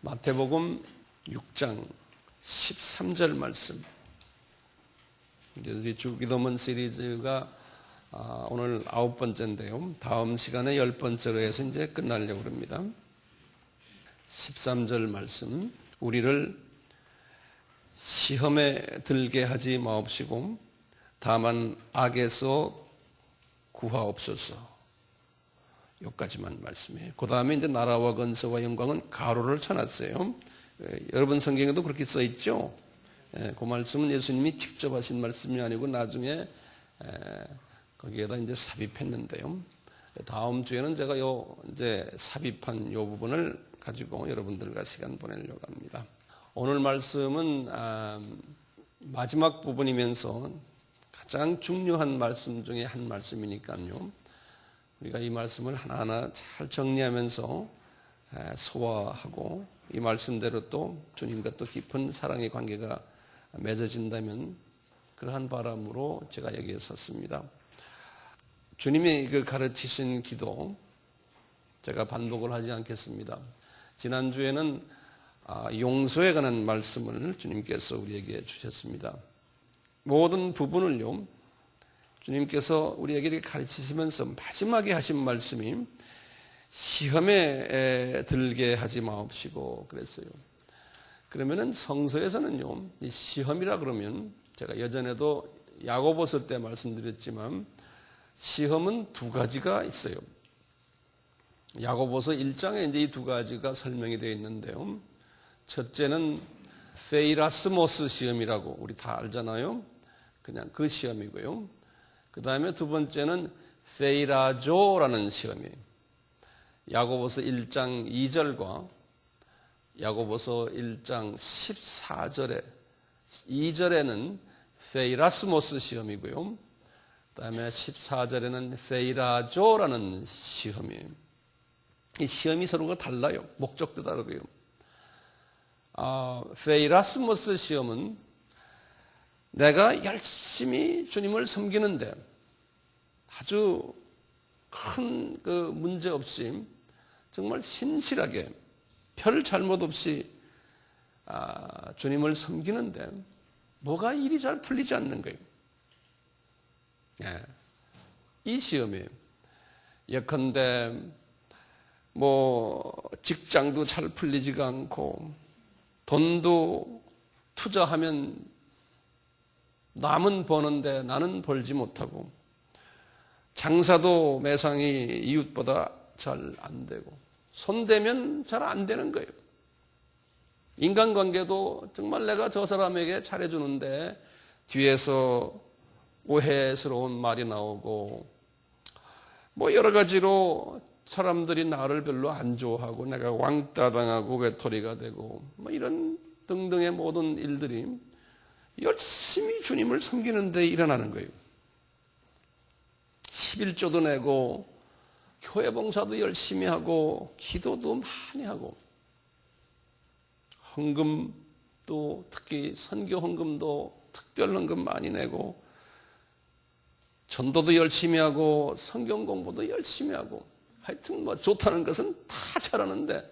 마태복음 6장 13절 말씀. 우리 주기도문 시리즈가 오늘 9번째인데요. 다음 시간에 10번째로 해서 이제 끝나려고 합니다. 13절 말씀. 우리를 시험에 들게 하지 마옵시고 다만 악에서 구하옵소서. 여기까지만 말씀해요. 그 다음에 이제 나라와 건설와 영광은 가로를 쳐놨어요. 여러분 성경에도 그렇게 써 있죠. 그 말씀은 예수님이 직접 하신 말씀이 아니고 나중에 거기에다 이제 삽입했는데요. 다음 주에는 제가 이제 삽입한 요 부분을 가지고 여러분들과 시간 보내려고 합니다. 오늘 말씀은 마지막 부분이면서 가장 중요한 말씀 중에 한 말씀이니까요. 우리가 이 말씀을 하나하나 잘 정리하면서 소화하고 이 말씀대로 또 주님과 또 깊은 사랑의 관계가 맺어진다면 그러한 바람으로 제가 여기에 섰습니다. 주님이 그 가르치신 기도 제가 반복을 하지 않겠습니다. 지난주에는 용서에 관한 말씀을 주님께서 우리에게 주셨습니다. 모든 부분을요, 주님께서 우리에게 가르치시면서 마지막에 하신 말씀이 시험에 들게 하지 마옵시고 그랬어요. 그러면은 성서에서는요, 이 시험이라 그러면 제가 예전에도 야고보서 때 말씀드렸지만 시험은 두 가지가 있어요. 야고보서 1장에 이제 이 두 가지가 설명이 되어 있는데요. 첫째는 페이라스모스 시험이라고 우리 다 알잖아요. 그냥 그 시험이고요. 그 다음에 두 번째는 페이라조라는 시험이에요. 야고보서 1장 2절과 야고보서 1장 14절에 2절에는 페이라스모스 시험이고요. 그 다음에 14절에는 페이라조라는 시험이에요. 이 시험이 서로가 달라요. 목적도 다르고요. 페이라스모스 시험은 내가 열심히 주님을 섬기는데 아주 큰 그 문제 없이 정말 신실하게 별 잘못 없이 주님을 섬기는데 뭐가 일이 잘 풀리지 않는 거예요. 이 시험이에요. 예컨대 직장도 잘 풀리지가 않고 돈도 투자하면 남은 버는데 나는 벌지 못하고 장사도 매상이 이웃보다 잘 안 되고 손대면 잘 안 되는 거예요. 인간관계도 정말 내가 저 사람에게 잘해주는데 뒤에서 오해스러운 말이 나오고 여러 가지로 사람들이 나를 별로 안 좋아하고 내가 왕따 당하고 외톨이가 되고 이런 등등의 모든 일들이 열심히 주님을 섬기는 데 일어나는 거예요. 11조도 내고 교회 봉사도 열심히 하고 기도도 많이 하고 헌금도 특히 선교 헌금도 특별 헌금 많이 내고 전도도 열심히 하고 성경 공부도 열심히 하고 하여튼 좋다는 것은 다 잘하는데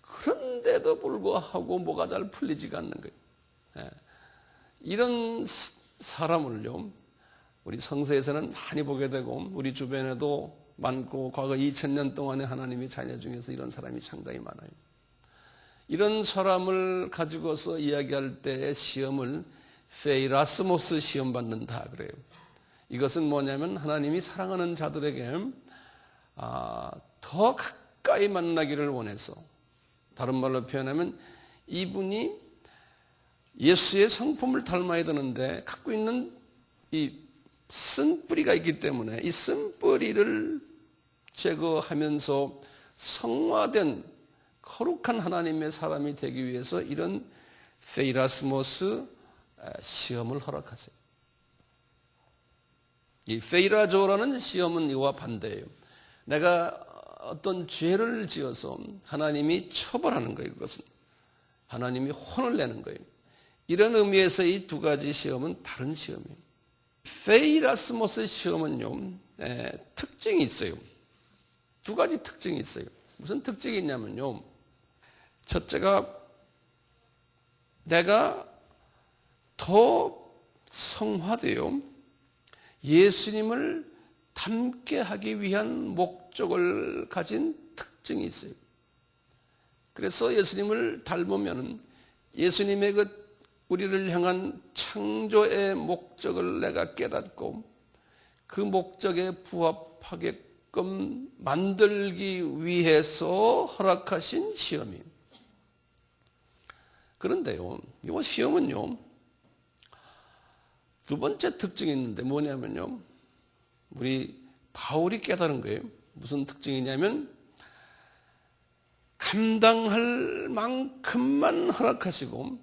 그런데도 불구하고 뭐가 잘 풀리지가 않는 거예요. 이런 사람을요, 우리 성서에서는 많이 보게 되고 우리 주변에도 많고 과거 2000년 동안에 하나님의 자녀 중에서 이런 사람이 상당히 많아요. 이런 사람을 가지고서 이야기할 때의 시험을 페이라스모스 시험 받는다 그래요. 이것은 뭐냐면 하나님이 사랑하는 자들에게 더 가까이 만나기를 원해서, 다른 말로 표현하면 이분이 예수의 성품을 닮아야 되는데 갖고 있는 이 쓴뿌리가 있기 때문에 이 쓴뿌리를 제거하면서 성화된 거룩한 하나님의 사람이 되기 위해서 이런 페이라스모스 시험을 허락하세요. 이 페이라조라는 시험은 이와 반대예요. 내가 어떤 죄를 지어서 하나님이 처벌하는 거예요. 그것은 하나님이 혼을 내는 거예요. 이런 의미에서 이 두 가지 시험은 다른 시험이에요. 페이라스모스 시험은요, 특징이 있어요. 두 가지 특징이 있어요. 무슨 특징이 있냐면요, 첫째가 내가 더 성화되어 예수님을 닮게 하기 위한 목적을 가진 특징이 있어요. 그래서 예수님을 닮으면 예수님의 그 우리를 향한 창조의 목적을 내가 깨닫고 그 목적에 부합하게끔 만들기 위해서 허락하신 시험이에요. 그런데요, 이 시험은요, 두 번째 특징이 있는데 뭐냐면요, 우리 바울이 깨달은 거예요. 무슨 특징이냐면 감당할 만큼만 허락하시고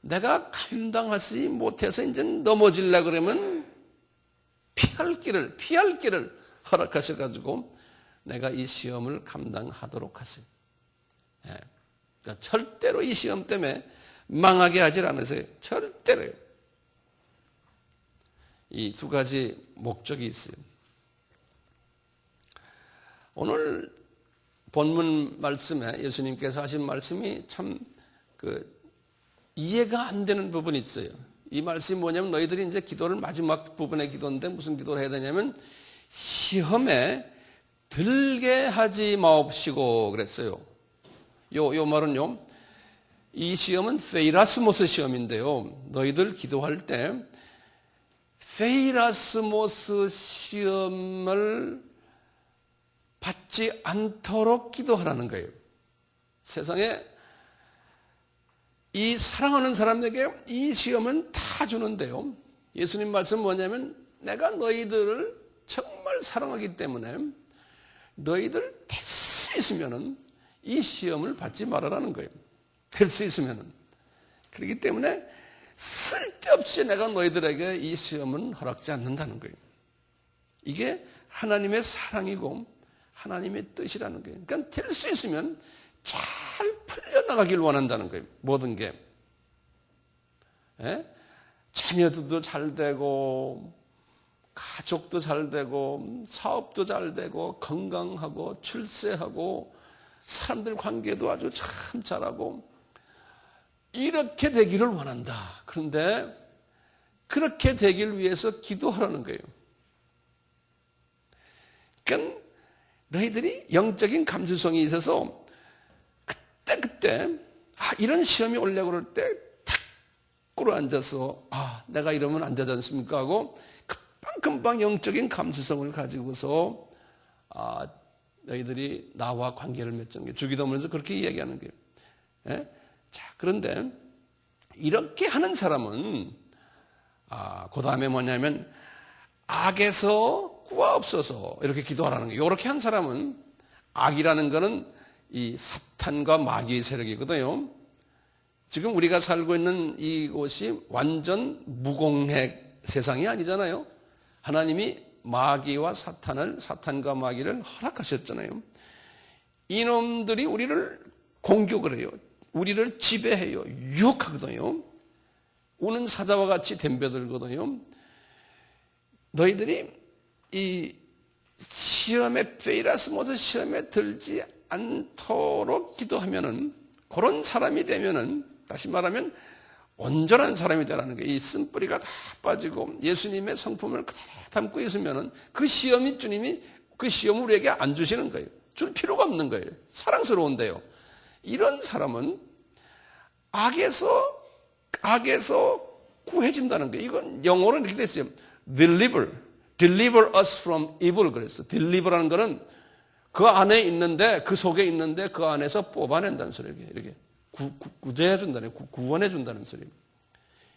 내가 감당하지 못해서 이제 넘어질라 그러면 피할 길을 허락하셔가지고 내가 이 시험을 감당하도록 하세요. 예. 그러니까 절대로 이 시험 때문에 망하게 하질 않으세요. 절대로요. 이 두 가지 목적이 있어요. 오늘 본문 말씀에 예수님께서 하신 말씀이 참 이해가 안 되는 부분이 있어요. 이 말씀이 뭐냐면 너희들이 이제 기도를 마지막 부분의 기도인데 무슨 기도를 해야 되냐면 시험에 들게 하지 마옵시고 그랬어요. 요 말은요. 이 시험은 페이라스모스 시험인데요. 너희들 기도할 때 페이라스모스 시험을 받지 않도록 기도하라는 거예요. 세상에 이 사랑하는 사람에게 이 시험은 다 주는데요. 예수님 말씀은 뭐냐면 내가 너희들을 정말 사랑하기 때문에 너희들 될 수 있으면은 이 시험을 받지 말아라는 거예요. 될 수 있으면은. 그렇기 때문에 쓸데없이 내가 너희들에게 이 시험은 허락지 않는다는 거예요. 이게 하나님의 사랑이고 하나님의 뜻이라는 거예요. 그러니까 될 수 있으면 잘 풀려나가길 원한다는 거예요. 모든 게. 예? 자녀들도 잘 되고 가족도 잘 되고 사업도 잘 되고 건강하고 출세하고 사람들 관계도 아주 참 잘하고 이렇게 되기를 원한다. 그런데 그렇게 되길 위해서 기도하라는 거예요. 그러니까 너희들이 영적인 감수성이 있어서 그때 이런 시험이 오려고 그럴 때 탁 꿇어앉아서 내가 이러면 안 되지 않습니까 하고 금방 영적인 감수성을 가지고서 너희들이 나와 관계를 맺는 게 주기도문에서 그렇게 이야기하는 거예요. 예? 자, 그런데 이렇게 하는 사람은 그 다음에 뭐냐면 악에서 구하옵소서 이렇게 기도하라는 거예요. 이렇게 한 사람은 악이라는 거는 이 사탄과 마귀의 세력이거든요. 지금 우리가 살고 있는 이곳이 완전 무공핵 세상이 아니잖아요. 하나님이 마귀와 사탄과 마귀를 허락하셨잖아요. 이놈들이 우리를 공격을 해요. 우리를 지배해요. 유혹하거든요. 우는 사자와 같이 덤벼들거든요. 너희들이 이 시험에 페이라스모스 시험에 들지 않도록 기도하면은 그런 사람이 되면은 다시 말하면 온전한 사람이 되라는 거예요. 이 쓴뿌리가 다 빠지고 예수님의 성품을 그대로 담고 있으면은 그 시험이 주님이 그 시험을 우리에게 안 주시는 거예요. 줄 필요가 없는 거예요. 사랑스러운데요. 이런 사람은 악에서 구해진다는 거예요. 이건 영어로는 이렇게 됐어요. Deliver us from evil 그랬어. deliver라는 거는 그 안에 있는데 그 속에 있는데 그 안에서 뽑아낸다는 소리예요. 이렇게 구제해준다는 구원해준다는 소리예요.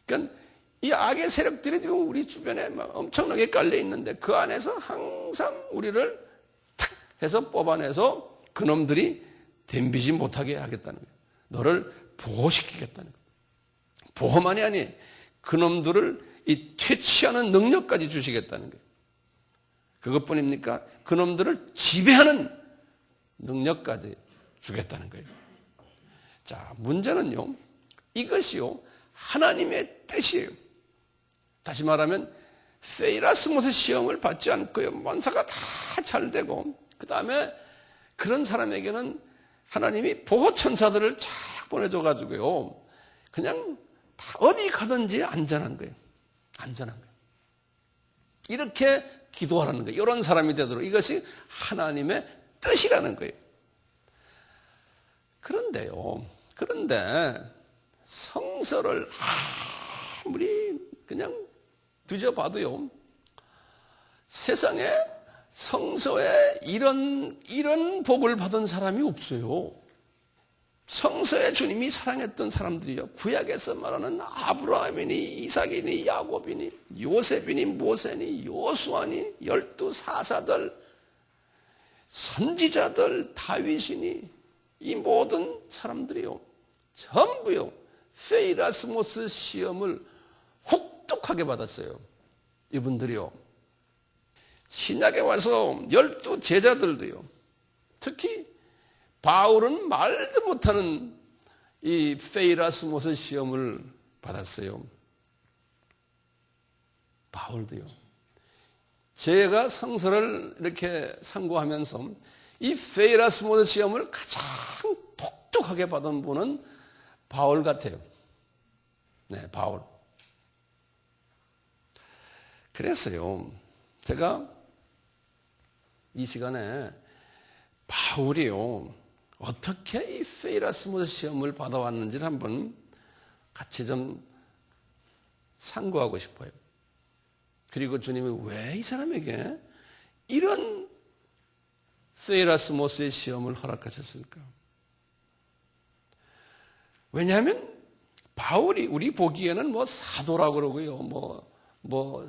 그러니까 이 악의 세력들이 지금 우리 주변에 막 엄청나게 깔려 있는데 그 안에서 항상 우리를 탁 해서 뽑아내서 그놈들이 덤비지 못하게 하겠다는 거예요. 너를 보호시키겠다는 거예요. 보호만이 아니 그놈들을 이 퇴치하는 능력까지 주시겠다는 거예요. 그것뿐입니까? 그놈들을 지배하는 능력까지 주겠다는 거예요. 자, 문제는요, 이것이요, 하나님의 뜻이에요. 다시 말하면, 페이라스모스 시험을 받지 않고요, 원사가 다 잘 되고, 그 다음에 그런 사람에게는 하나님이 보호천사들을 쫙 보내줘가지고요. 그냥 다 어디 가든지 안전한 거예요. 안전한 거예요. 이렇게 기도하라는 거예요. 이런 사람이 되도록. 이것이 하나님의 뜻이라는 거예요. 그런데 성서를 아무리 그냥 뒤져봐도요. 세상에 성서에 이런 복을 받은 사람이 없어요. 성서에 주님이 사랑했던 사람들이요. 구약에서 말하는 아브라함이니 이삭이니 야곱이니 요셉이니 모세니 요수아니 12사사들 선지자들 다윗이니 이 모든 사람들이요. 전부요. 페이라스모스 시험을 혹독하게 받았어요. 이분들이요. 신약에 와서 12제자들도요. 특히 바울은 말도 못하는 이 페이라스모스 시험을 받았어요. 바울도요. 제가 성서를 이렇게 상고하면서 이 페이라스모스 시험을 가장 독특하게 받은 분은 바울 같아요. 네, 바울. 그랬어요. 제가 이 시간에 바울이요. 어떻게 이 페이라스모스 시험을 받아왔는지를 한번 같이 좀 상고하고 싶어요. 그리고 주님이 왜 이 사람에게 이런 페이라스모스의 시험을 허락하셨을까? 왜냐하면 바울이 우리 보기에는 뭐 사도라고 그러고요. 뭐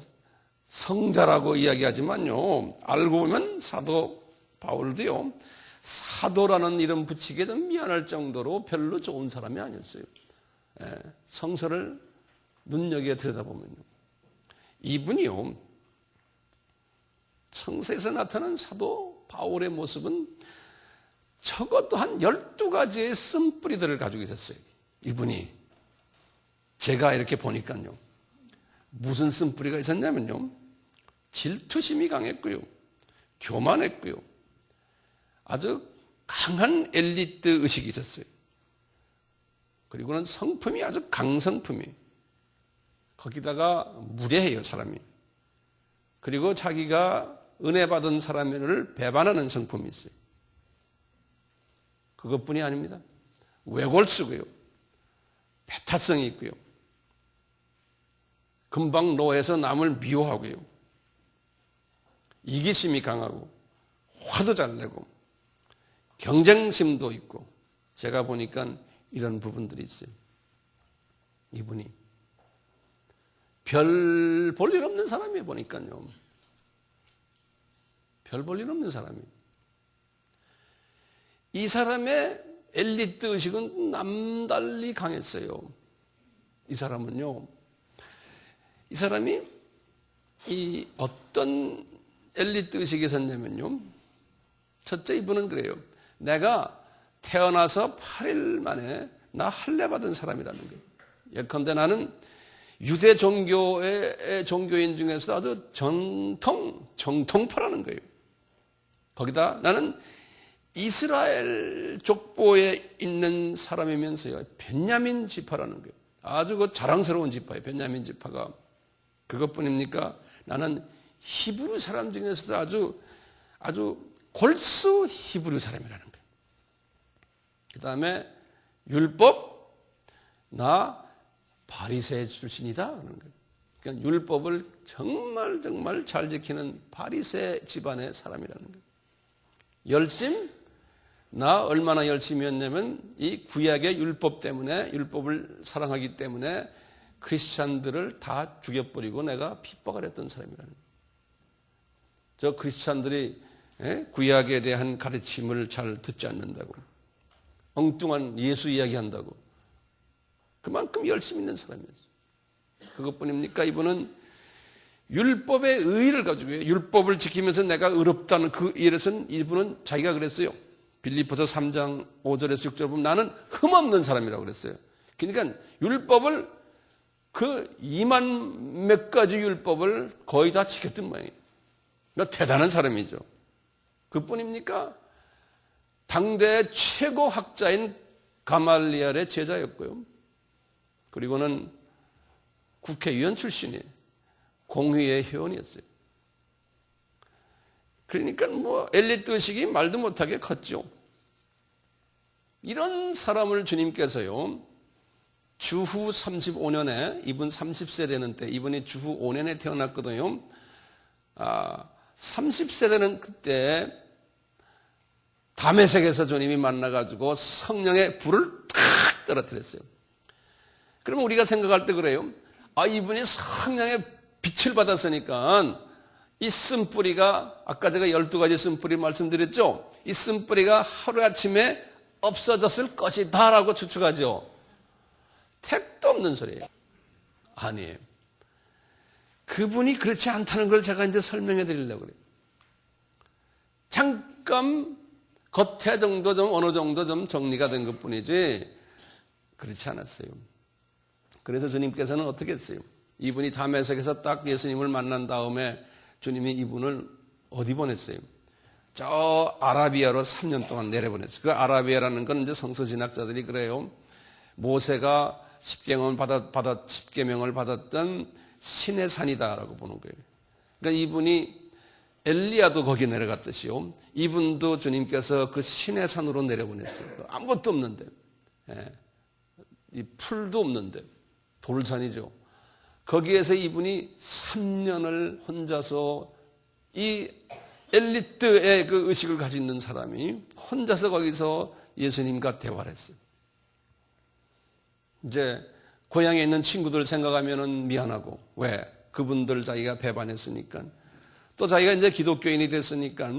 성자라고 이야기하지만요. 알고 보면 사도 바울도요. 사도라는 이름 붙이기에 좀 미안할 정도로 별로 좋은 사람이 아니었어요. 성서를 눈여겨 들여다보면요. 이분이요. 성서에서 나타난 사도 바울의 모습은 적어도 한 12가지의 쓴뿌리들을 가지고 있었어요. 이분이. 제가 이렇게 보니까요. 무슨 쓴뿌리가 있었냐면요. 질투심이 강했고요. 교만했고요. 아주 강한 엘리트 의식이 있었어요. 그리고는 성품이 아주 강성품이. 거기다가 무례해요, 사람이. 그리고 자기가 은혜 받은 사람을 배반하는 성품이 있어요. 그것뿐이 아닙니다. 외골수고요. 배타성이 있고요. 금방 노해서 남을 미워하고요. 이기심이 강하고 화도 잘 내고 경쟁심도 있고 제가 보니까 이런 부분들이 있어요. 이분이 별 볼 일 없는 사람이에요. 보니까요. 별 볼 일 없는 사람이에요. 이 사람의 엘리트 의식은 남달리 강했어요. 이 사람은요. 이 사람이 이 어떤 엘리트 의식이 있었냐면요. 첫째 이분은 그래요. 내가 태어나서 8일 만에 나 할례 받은 사람이라는 거예요. 예컨대 나는 유대 종교의 종교인 중에서 아주 정통파라는 거예요. 거기다 나는 이스라엘 족보에 있는 사람이면서요. 베냐민 지파라는 거예요. 아주 그 자랑스러운 지파예요. 베냐민 지파가. 그것뿐입니까? 나는 히브리 사람 중에서도 아주 골수 히브리 사람이라는 거예요. 그 다음에 율법, 나 바리새 출신이다. 그러는 거예요. 그러니까 율법을 정말 잘 지키는 바리새 집안의 사람이라는 거예요. 열심, 나 얼마나 열심히 했냐면 이 구약의 율법 때문에 율법을 사랑하기 때문에 크리스찬들을 다 죽여버리고 내가 핍박을 했던 사람이라는 거예요. 저 크리스찬들이 구약에 대한 가르침을 잘 듣지 않는다고 엉뚱한 예수 이야기한다고 그만큼 열심히 있는 사람이었어요. 그것뿐입니까? 이분은 율법의 의의를 가지고요. 율법을 지키면서 내가 의롭다는 그 일에서는 이분은 자기가 그랬어요. 빌립보서 3장 5절에서 6절 보면 나는 흠없는 사람이라고 그랬어요. 그러니까 율법을 그 2만 몇 가지 율법을 거의 다 지켰던 모양이에요. 그러니까 대단한 사람이죠. 그뿐입니까? 당대 최고 학자인 가말리엘의 제자였고요. 그리고는 국회의원 출신이 공회의 회원이었어요. 그러니까 엘리트 의식이 말도 못하게 컸죠. 이런 사람을 주님께서요, 주후 35년에, 이분 30세 되는 때, 이분이 주후 5년에 태어났거든요. 30세 되는 그때 다메섹에서 주님이 만나가지고 성령의 불을 탁 떨어뜨렸어요. 그러면 우리가 생각할 때 그래요. 이분이 성령의 빛을 받았으니까 이 쓴뿌리가, 아까 제가 12가지 쓴뿌리 말씀드렸죠. 이 쓴뿌리가 하루아침에 없어졌을 것이다 라고 추측하죠. 택도 없는 소리예요. 아니에요. 그분이 그렇지 않다는 걸 제가 이제 설명해 드리려고 그래요. 잠깐 겉에 정도 좀 어느 정도 좀 정리가 된 것 뿐이지 그렇지 않았어요. 그래서 주님께서는 어떻게 했어요? 이분이 다메섹에서 딱 예수님을 만난 다음에 주님이 이분을 어디 보냈어요? 저 아라비아로 3년 동안 내려보냈어요. 그 아라비아라는 건 이제 성서신학자들이 그래요. 모세가 십계명을 받았던 신의 산이다라고 보는 거예요. 그러니까 이분이 엘리야도 거기 내려갔듯이요. 이분도 주님께서 그 신의 산으로 내려보냈어요. 아무것도 없는데, 이 풀도 없는데, 돌산이죠. 거기에서 이분이 3년을 혼자서 이 엘리트의 그 의식을 가지고 있는 사람이 혼자서 거기서 예수님과 대화를 했어요. 이제 고향에 있는 친구들 생각하면은 미안하고, 왜? 그분들 자기가 배반했으니까. 또 자기가 이제 기독교인이 됐으니까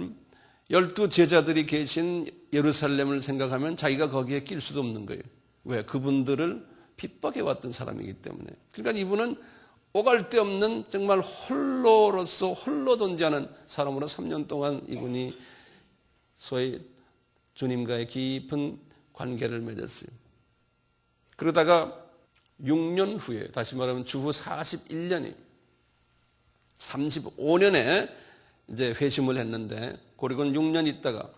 12 제자들이 계신 예루살렘을 생각하면 자기가 거기에 낄 수도 없는 거예요. 왜? 그분들을 핍박해왔던 사람이기 때문에. 그러니까 이분은 오갈 데 없는 정말 홀로로서 홀로 존재하는 사람으로 3년 동안 이분이 소위 주님과의 깊은 관계를 맺었어요. 그러다가 6년 후에, 다시 말하면 주후 41년이 35년에 이제 회심을 했는데, 그리고는 6년 있다가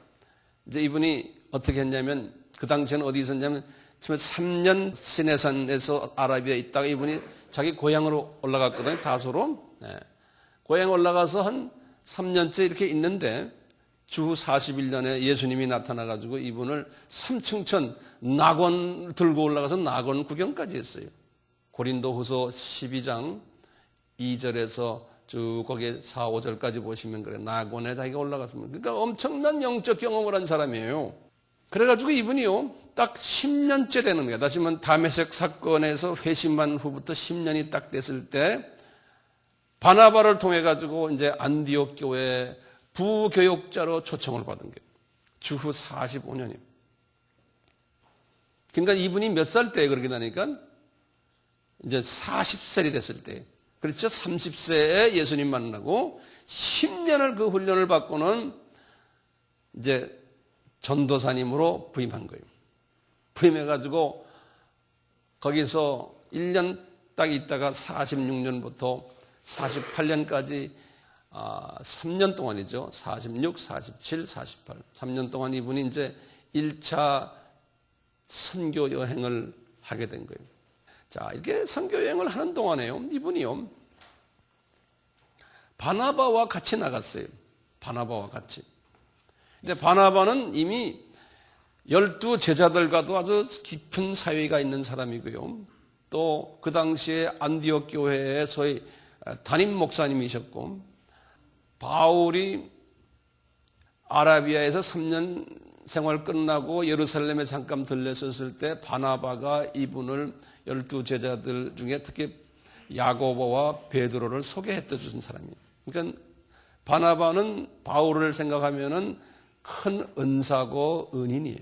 이제 이분이 어떻게 했냐면, 그 당시에는 어디 있었냐면 3년 시내산에서 아라비아에 있다가 이분이 자기 고향으로 올라갔거든요. 다소로. 고향 올라가서 한 3년째 이렇게 있는데 주후 41년에 예수님이 나타나가지고 이분을 3층천 낙원 들고 올라가서 낙원 구경까지 했어요. 고린도후서 12장 2절에서 쭉 거기에 4, 5절까지 보시면 그래. 낙원에 자기가 올라갔습니다. 그러니까 엄청난 영적 경험을 한 사람이에요. 그래가지고 이분이요, 딱 10년째 되는 거예요. 다시 말하면 다메섹 사건에서 회심한 후부터 10년이 딱 됐을 때 바나바를 통해 가지고 이제 안디옥 교회 부교육자로 초청을 받은 거예요. 주후 45년이에요. 그러니까 이분이 몇 살 때 그렇게 나니까 이제 40살이 됐을 때, 그렇죠? 30세에 예수님 만나고 10년을 그 훈련을 받고는 이제 전도사님으로 부임한 거예요. 부임해가지고 거기서 1년 딱 있다가 46년부터 48년까지 3년 동안이죠. 46, 47, 48. 3년 동안 이분이 이제 1차 선교 여행을 하게 된 거예요. 자, 이렇게 선교 여행을 하는 동안에요, 이분이요, 바나바와 같이 나갔어요. 바나바와 같이. 근데 바나바는 이미 12 제자들과도 아주 깊은 사이가 있는 사람이고요. 또 그 당시에 안디옥 교회의 소위 담임 목사님이셨고, 바울이 아라비아에서 3년 생활 끝나고 예루살렘에 잠깐 들렸었을 때 바나바가 이분을 12 제자들 중에 특히 야고보와 베드로를 소개해 주신 사람이에요. 그러니까 바나바는 바울을 생각하면은 큰 은사고 은인이에요.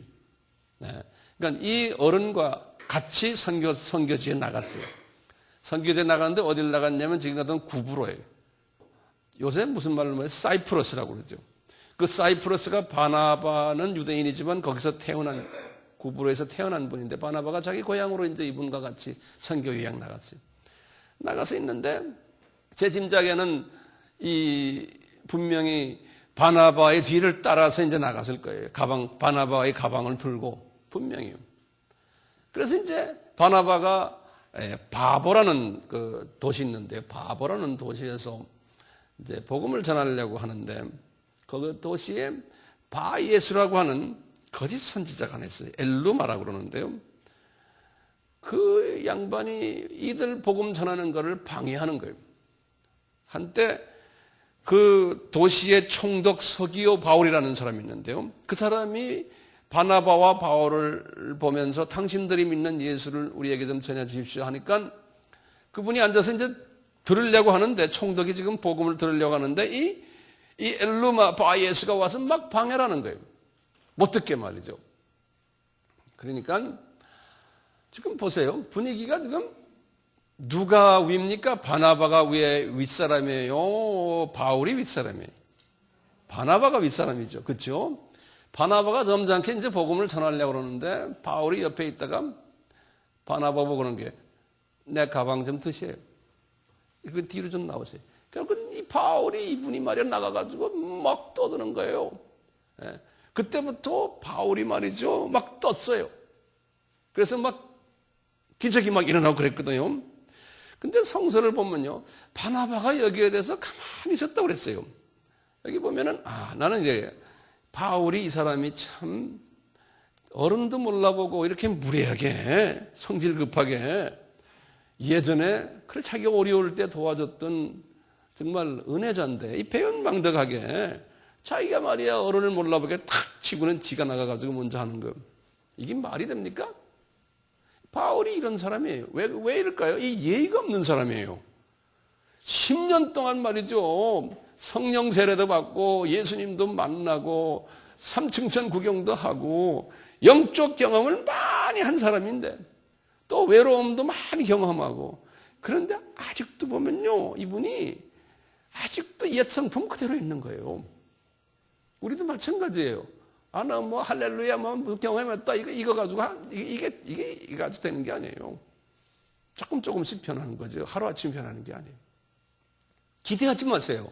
네. 그러니까 이 어른과 같이 선교지에 나갔어요. 선교지에 나갔는데 어딜 나갔냐면 지금 같은 구브로예요. 요새 무슨 말로 말해요? 사이프러스라고 그러죠. 그 사이프러스가, 바나바는 유대인이지만 거기서 태어난, 구브로에서 태어난 분인데, 바나바가 자기 고향으로 이제 이분과 같이 선교 여행 나갔어요. 나가서 있는데 제 짐작에는 이 분명히 바나바의 뒤를 따라서 이제 나갔을 거예요. 바나바의 가방을 들고, 분명히요. 그래서 이제 바나바가 바보라는 그 도시 있는데, 바보라는 도시에서 이제 복음을 전하려고 하는데, 그 도시에 바예수라고 하는 거짓 선지자가 하나 있어요. 엘루마라고 그러는데요. 그 양반이 이들 복음 전하는 것을 방해하는 거예요. 한때 그 도시의 총독 서기오 바울이라는 사람이 있는데요. 그 사람이 바나바와 바울을 보면서 당신들이 믿는 예수를 우리에게 좀 전해 주십시오 하니까 그분이 앉아서 이제 들으려고 하는데, 총독이 지금 복음을 들으려고 하는데 이 엘루마 바예수가 와서 막 방해를 하는 거예요. 못 듣게 말이죠. 그러니까 지금 보세요. 분위기가 지금 누가 위입니까? 바나바가 위에 윗사람이에요? 바울이 윗사람이에요? 바나바가 윗사람이죠. 그렇죠? 바나바가 점잖게 이제 복음을 전하려고 그러는데 바울이 옆에 있다가 바나바 보고 그러는 게, 내 가방 좀 드세요. 그 뒤로 좀 나오세요. 결국 이 바울이, 이분이 말이야 나가가지고 막 떠드는 거예요. 예. 그때부터 바울이 말이죠 막 떴어요. 그래서 막 기적이 막 일어나고 그랬거든요. 근데 성서를 보면요, 바나바가 여기에 대해서 가만히 있었다고 그랬어요. 여기 보면은 나는 이제 바울이, 이 사람이 참 어른도 몰라보고 이렇게 무례하게 성질 급하게 예전에 그래 자기가 어려울 때 도와줬던 정말 은혜자인데, 이 배은망덕하게 자기가 말이야 어른을 몰라보게 탁 치고는 지가 나가가지고 먼저 하는 거, 이게 말이 됩니까? 바울이 이런 사람이에요. 왜 이럴까요? 이 예의가 없는 사람이에요. 10년 동안 말이죠, 성령 세례도 받고 예수님도 만나고 삼층천 구경도 하고 영적 경험을 많이 한 사람인데, 또 외로움도 많이 경험하고, 그런데 아직도 보면요 이분이 아직도 옛 성품 그대로 있는 거예요. 우리도 마찬가지예요. 나 뭐 할렐루야 뭐 경험했다 이거 가지고 이게 가지고 되는 게 아니에요. 조금씩 변하는 거죠. 하루아침 변하는 게 아니에요. 기대하지 마세요.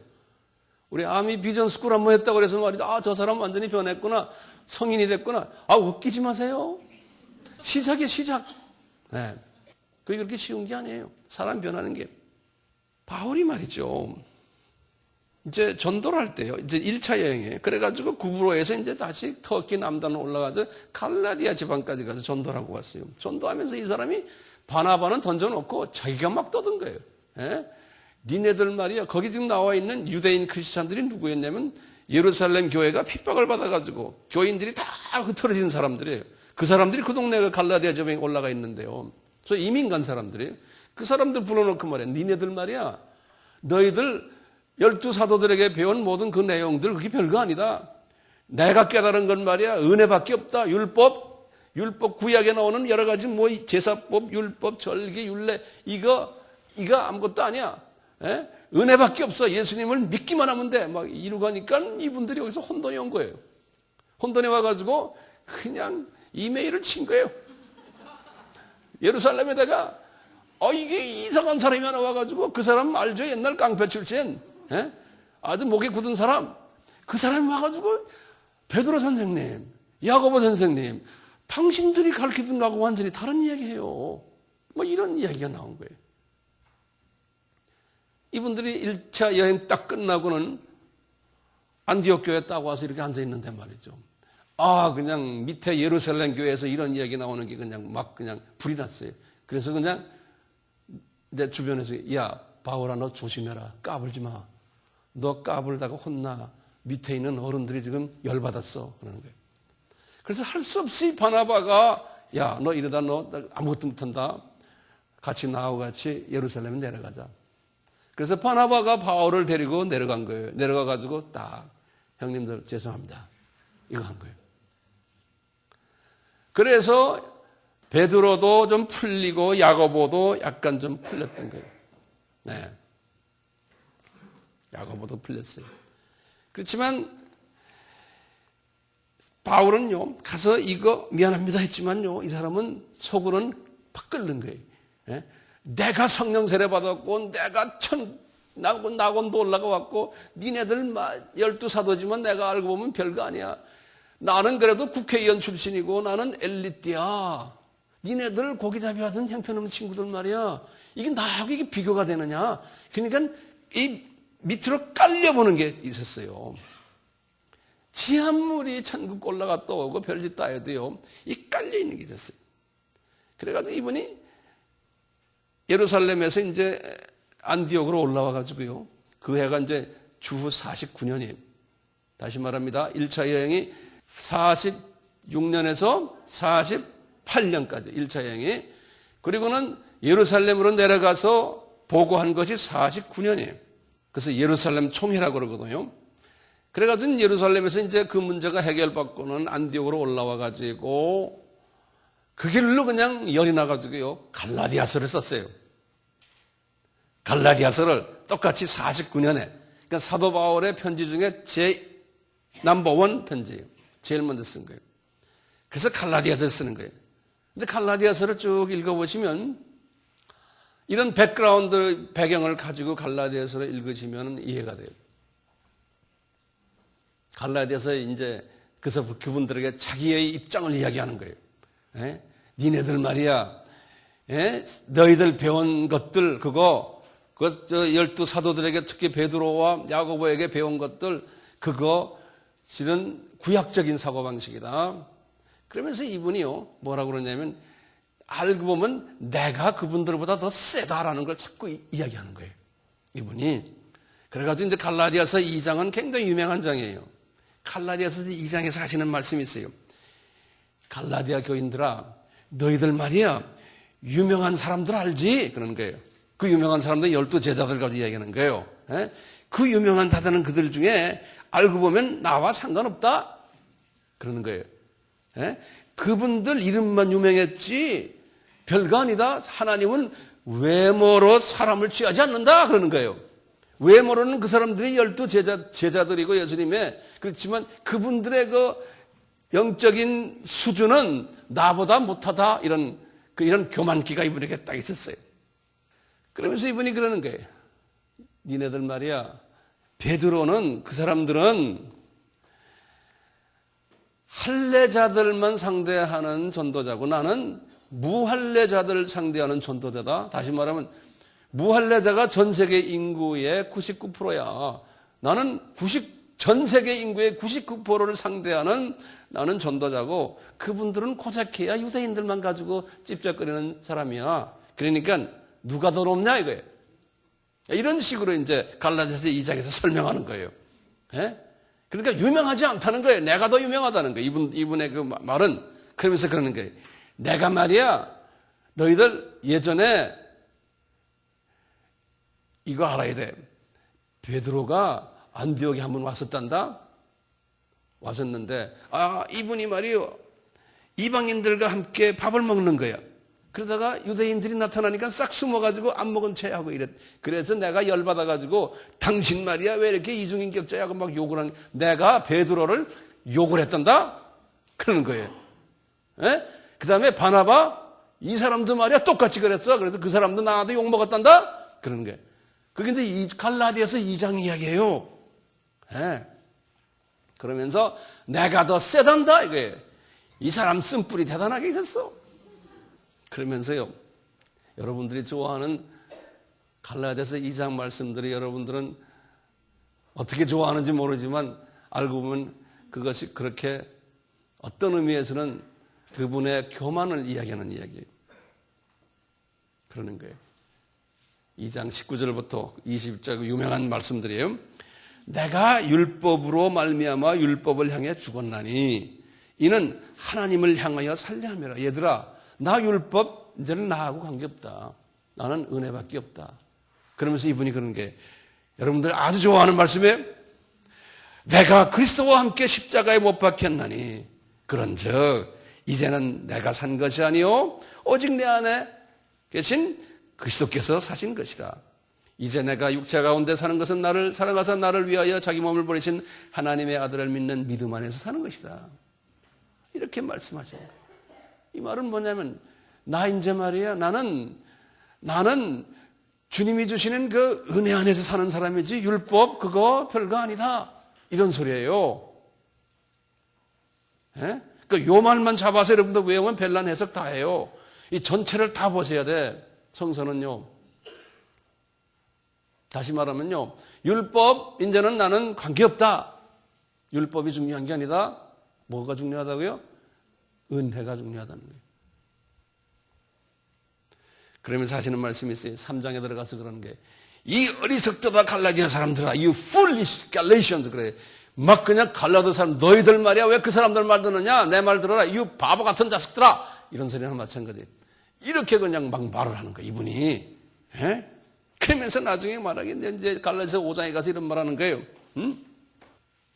우리 아미 비전 스쿨 한번 했다고 그래서 말이죠, 저 사람 완전히 변했구나, 성인이 됐구나, 웃기지 마세요. 시작이에요, 시작. 네. 그게 그렇게 쉬운 게 아니에요. 사람 변하는 게. 바울이 말이죠, 이제 전도를 할 때요, 이제 1차 여행에, 그래가지고 구브로에서 이제 다시 터키 남단으로 올라가서 갈라디아 지방까지 가서 전도를 하고 왔어요. 전도하면서 이 사람이 바나바는 던져놓고 자기가 막 떠든 거예요. 예? 니네들 말이야, 거기 지금 나와 있는 유대인 크리스찬들이 누구였냐면 예루살렘 교회가 핍박을 받아가지고 교인들이 다 흩어진 사람들이에요. 그 사람들이 그 동네 갈라디아 지방에 올라가 있는데요. 저 이민 간 사람들이에요. 그 사람들 불러놓고 말이야, 니네들 말이야, 너희들 12사도들에게 배운 모든 그 내용들 그게 별거 아니다. 내가 깨달은 건 말이야 은혜밖에 없다. 율법 구약에 나오는 여러 가지 뭐 제사법, 율법, 절기, 율례 이거 아무것도 아니야. 에? 은혜밖에 없어. 예수님을 믿기만 하면 돼. 막 이러고 하니까 이분들이 여기서 혼돈이 온 거예요. 혼돈이 와가지고 그냥 이메일을 친 거예요. 예루살렘에다가 이게 이상한 사람이 하나 와가지고, 그 사람 알죠? 옛날 깡패 출신, 아주 목에 굳은 사람, 그 사람이 와가지고 베드로 선생님, 야고보 선생님, 당신들이 가르치던 거하고 완전히 다른 이야기해요. 뭐 이런 이야기가 나온 거예요. 이분들이 1차 여행 딱 끝나고는 안디옥 교회에 딱 와서 이렇게 앉아 있는데 말이죠, 그냥 밑에 예루살렘 교회에서 이런 이야기 나오는 게 그냥 불이 났어요. 그래서 그냥 내 주변에서, 야 바울아 너 조심해라, 까불지 마, 너 까불다가 혼나, 밑에 있는 어른들이 지금 열받았어 그러는 거예요. 그래서 할 수 없이 바나바가, 야 너 이러다 너 아무것도 못한다, 같이 나하고 같이 예루살렘에 내려가자. 그래서 바나바가 바울을 데리고 내려간 거예요. 내려가가지고 딱, 형님들 죄송합니다 이거 한 거예요. 그래서 베드로도 좀 풀리고 야고보도 약간 좀 풀렸던 거예요. 네. 야고보도 풀렸어요. 그렇지만 바울은요, 가서 이거 미안합니다 했지만요, 이 사람은 속으로는 팍 끓는 거예요. 예? 내가 성령 세례 받았고, 내가 낙원도 올라가 왔고 니네들 12사도지만 내가 알고 보면 별거 아니야. 나는 그래도 국회의원 출신이고 나는 엘리트야. 니네들 고기잡이 하던 형편없는 친구들 말이야. 이게 나하고 이게 비교가 되느냐. 그러니까 이 밑으로 깔려보는 게 있었어요. 지한물이 천국 올라갔다 오고 별짓 다 해도요. 이 깔려있는 게 있었어요. 그래가지고 이분이 예루살렘에서 이제 안디옥으로 올라와가지고요. 그 해가 이제 주후 49년이에요. 다시 말합니다. 1차 여행이 46년에서 48년까지 1차 여행이. 그리고는 예루살렘으로 내려가서 보고한 것이 49년이에요. 그래서 예루살렘 총회라고 그러거든요. 그래가지고 예루살렘에서 이제 그 문제가 해결받고는 안디옥으로 올라와가지고 그 길로 그냥 열이 나가지고요. 갈라디아서를 썼어요. 갈라디아서를 똑같이 49년에. 그러니까 사도 바울의 편지 중에 넘버1 편지예요. 제일 먼저 쓴 거예요. 그래서 갈라디아서를 쓰는 거예요. 근데 갈라디아서를 쭉 읽어보시면 이런 백그라운드 배경을 가지고 갈라디아서를 읽으시면 이해가 돼요. 갈라디아서 이제 그래서 그분들에게 자기의 입장을 이야기하는 거예요. 에? 니네들 말이야, 에? 너희들 배운 것들 그거 열두 사도들에게 특히 베드로와 야고보에게 배운 것들 그거 실은 구약적인 사고방식이다. 그러면서 이분이요 뭐라고 그러냐면 알고 보면 내가 그분들보다 더 세다라는 걸 자꾸 이야기하는 거예요. 이분이. 그래가지고 이제 갈라디아서 2장은 굉장히 유명한 장이에요. 갈라디아서 2장에서 하시는 말씀이 있어요. 갈라디아 교인들아, 너희들 말이야 유명한 사람들 알지? 그러는 거예요. 그 유명한 사람들 12 제자들 가지고 이야기하는 거예요. 에? 그 유명한 다다는 그들 중에 알고 보면 나와 상관없다. 그러는 거예요. 에? 그분들 이름만 유명했지 별거 아니다. 하나님은 외모로 사람을 취하지 않는다. 그러는 거예요. 외모로는 그 사람들이 12 제자들이고 예수님의 그렇지만 그분들의 그 영적인 수준은 나보다 못하다. 이런 교만기가 이분에게 딱 있었어요. 그러면서 이분이 그러는 거예요. 니네들 말이야. 베드로는 그 사람들은 할례자들만 상대하는 전도자고 나는 무할례자들 상대하는 전도자다. 다시 말하면 무할례자가 전 세계 인구의 99%야. 나는 전 세계 인구의 99%를 상대하는 나는 전도자고 그분들은 고작해야 유대인들만 가지고 찝쩍거리는 사람이야. 그러니까 누가 더 높냐 이거예요. 이런 식으로 이제 갈라디아서 2장에서 설명하는 거예요. 예? 그러니까 유명하지 않다는 거예요. 내가 더 유명하다는 거예요. 이분의 그 말은 그러면서 그러는 거예요. 내가 말이야 너희들 예전에 이거 알아야 돼. 베드로가 안디옥에 한번 왔었단다. 왔었는데 이분이 말이요 이방인들과 함께 밥을 먹는 거야. 그러다가 유대인들이 나타나니까 싹 숨어가지고 안 먹은 채 하고 이랬. 그래서 내가 열받아가지고 당신 말이야 왜 이렇게 이중인격자야고 막 욕을 하는. 내가 베드로를 욕을 했단다. 그러는 거예요. 그 다음에 바나바 이 사람도 말이야 똑같이 그랬어. 그래서 그 사람도 나한테 욕 먹었단다. 그러는 거예요. 그게 이제 이 갈라디아서 2장 이야기예요. 그러면서 내가 더 세단다 이거예요. 이 사람 쓴뿌리 대단하게 있었어. 그러면서요, 여러분들이 좋아하는 갈라디아서 2장 말씀들이 여러분들은 어떻게 좋아하는지 모르지만 알고 보면 그것이 그렇게 어떤 의미에서는 그분의 교만을 이야기하는 이야기예요. 그러는 거예요. 2장 19절부터 20절 유명한 말씀들이에요. 내가 율법으로 말미암아 율법을 향해 죽었나니 이는 하나님을 향하여 살려함이라. 얘들아 나 율법 이제는 나하고 관계없다. 나는 은혜밖에 없다. 그러면서 이분이 그런 게 여러분들 아주 좋아하는 말씀이에요. 내가 그리스도와 함께 십자가에 못 박혔나니 그런즉 이제는 내가 산 것이 아니요 오직 내 안에 계신 그리스도께서 사신 것이라. 이제 내가 육체 가운데 사는 것은 나를 사랑하사 나를 위하여 자기 몸을 버리신 하나님의 아들을 믿는 믿음 안에서 사는 것이다. 이렇게 말씀하죠. 이 말은 뭐냐면 나 이제 말이야 나는 주님이 주시는 그 은혜 안에서 사는 사람이지 율법 그거 별거 아니다. 이런 소리예요. 예? 그 요 말만 잡아서 여러분들 외우면 별난 해석 다 해요. 이 전체를 다 보셔야 돼. 성서는요. 다시 말하면요. 율법 이제는 나는 관계없다. 율법이 중요한 게 아니다. 뭐가 중요하다고요? 은혜가 중요하다는 거예요. 그러면서 하시는 말씀이 있어요. 3장에 들어가서 그러는 게 이 어리석다다 갈라디아 사람들아 you foolish Galatians 그래. 막 그냥 갈라디아 사람 너희들 말이야 왜 그 사람들 말 듣느냐 내 말 들어라 you 바보 같은 자식들아 이런 소리랑 마찬가지. 이렇게 그냥 막 말을 하는 거예요. 이분이. 예? 그러면서 나중에 말하기 이제 갈라디아서 5장에 가서 이런 말하는 거예요.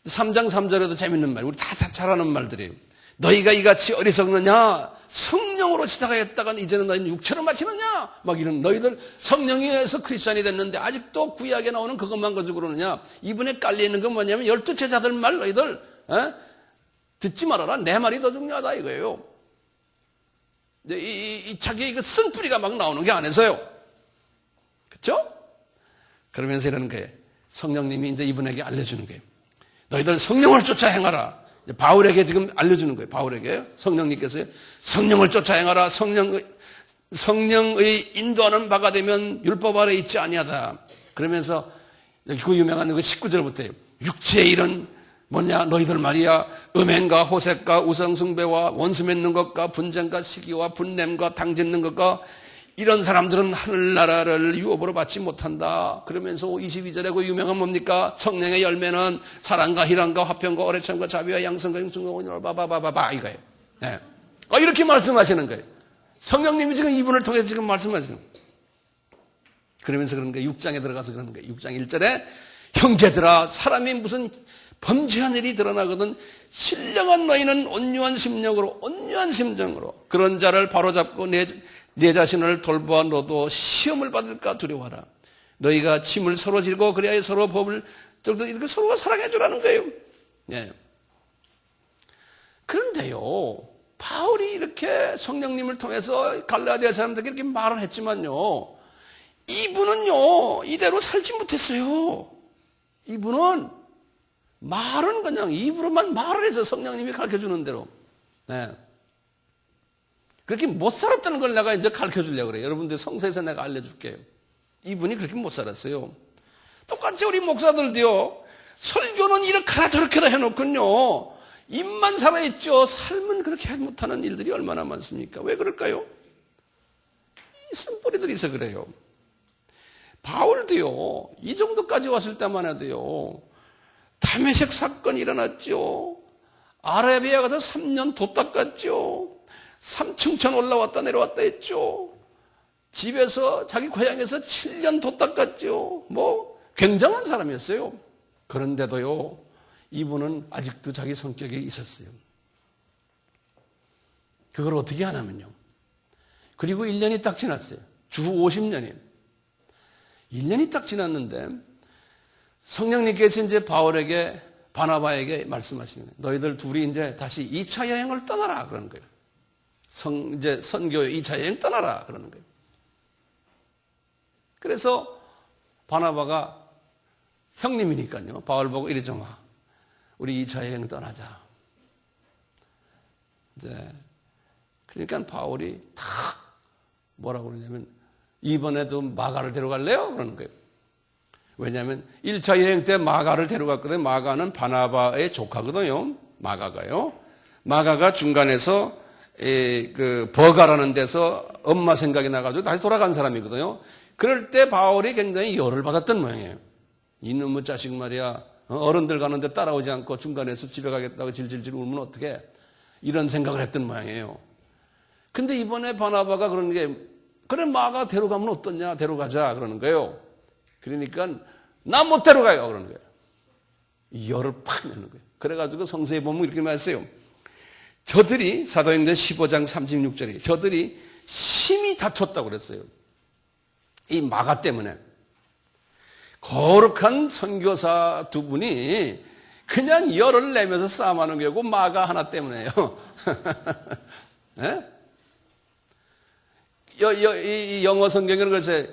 3장 3절에도 재밌는 말 우리 다 잘하는 말들이에요. 너희가 이같이 어리석느냐 성령으로 시작하였다간 이제는 너희는 육체로 마치느냐 막 이런 너희들 성령에 의해서 크리스찬이 됐는데 아직도 구약에 나오는 그것만 가지고 그러느냐. 이분에 깔려있는 건 뭐냐면 12제자들 말 너희들 듣지 말아라 내 말이 더 중요하다 이거예요. 이 자기의 그 쓴뿌리가 막 나오는 게 안에서요. 그렇죠? 그러면서 이러는 거예요. 성령님이 이제 이분에게 알려주는 거예요. 너희들 성령을 쫓아 행하라. 바울에게 지금 알려주는 거예요. 바울에게 성령님께서요. 성령을 쫓아 행하라. 성령의 인도하는 바가 되면 율법 아래 있지 아니하다. 그러면서 그 유명한 그 19절부터요. 육체의 일은 뭐냐 너희들 말이야 음행과 호색과 우상숭배와 원수 맺는 것과 분쟁과 시기와 분냄과 당짓는 것과 이런 사람들은 하늘나라를 유업으로 받지 못한다. 그러면서 22절에 그 유명한 뭡니까? 성령의 열매는 사랑과 희락과 화평과 오래참과 자비와 양성과 용성과 온유와 바바바바바 이거예요. 네. 이렇게 말씀하시는 거예요. 성령님이 지금 이분을 통해서 지금 말씀하시는 거예요. 그러면서 그런 거예요. 6장에 들어가서 그러는 거예요. 6장 1절에 형제들아 사람이 무슨 범죄한 일이 드러나거든 신령한 너희는 온유한 심정으로 그런 자를 바로잡고 내 자신을 돌보아 너도 시험을 받을까 두려워하라. 너희가 짐을 서로 지고 그래야 서로 법을 이렇게 서로가 사랑해 주라는 거예요. 예. 그런데요, 바울이 이렇게 성령님을 통해서 갈라디아 사람들에게 이렇게 말을 했지만요, 이분은요 이대로 살지 못했어요. 이분은 말은 그냥 입으로만 말을 해서 성령님이 가르쳐 주는 대로. 네. 그렇게 못 살았다는 걸 내가 이제 가르쳐 주려고 그래요. 여러분들 성서에서 내가 알려줄게요. 이분이 그렇게 못 살았어요. 똑같이 우리 목사들도요, 설교는 이렇게나 저렇게나 해놓군요. 입만 살아있죠. 삶은 그렇게 못하는 일들이 얼마나 많습니까? 왜 그럴까요? 이 쓴뿌리들이 있어 그래요. 바울도요, 이 정도까지 왔을 때만 해도요, 다메섹 사건이 일어났죠. 아라비아 가서 3년 도 닦았죠. 3층천 올라왔다 내려왔다 했죠. 집에서 자기 고향에서 7년 도 닦았죠. 굉장한 사람이었어요. 그런데도요 이분은 아직도 자기 성격에 있었어요. 그걸 어떻게 하냐면요, 그리고 1년이 딱 지났어요. 주 50년이에요. 1년이 딱 지났는데 성령님께서 이제 바울에게 바나바에게 말씀하시는 거예요. 너희들 둘이 이제 다시 2차 여행을 떠나라 그러는 거예요. 이제 선교의 2차 여행 떠나라 그러는 거예요. 그래서 바나바가 형님이니까요. 바울 보고 이리 좀 와. 우리 2차 여행 떠나자. 이제 그러니까 바울이 탁 뭐라고 그러냐면 이번에도 마가를 데려갈래요? 그러는 거예요. 왜냐하면 1차 여행 때 마가를 데려갔거든요. 마가는 바나바의 조카거든요. 마가가요. 마가가 중간에서 그 버가라는 데서 엄마 생각이 나가지고 다시 돌아간 사람이거든요. 그럴 때 바울이 굉장히 열을 받았던 모양이에요. 이놈의 자식 말이야. 어른들 가는데 따라오지 않고 중간에서 집에 가겠다고 질질질 울면 어떡해. 이런 생각을 했던 모양이에요. 근데 이번에 바나바가 그러는 게 그래 마가 데려가면 어떻냐. 데려가자 그러는 거예요. 그러니까 나 못 데려가요 그러는 거예요. 열을 팍 내는 거예요. 그래가지고 성서에 보면 이렇게 말했어요. 저들이 사도행전 15장 36절에 저들이 심히 다퉜다고 그랬어요. 이 마가 때문에. 거룩한 선교사 두 분이 그냥 열을 내면서 싸움하는 거고 마가 하나 때문에요. 네? 이 영어 성경에는 그래서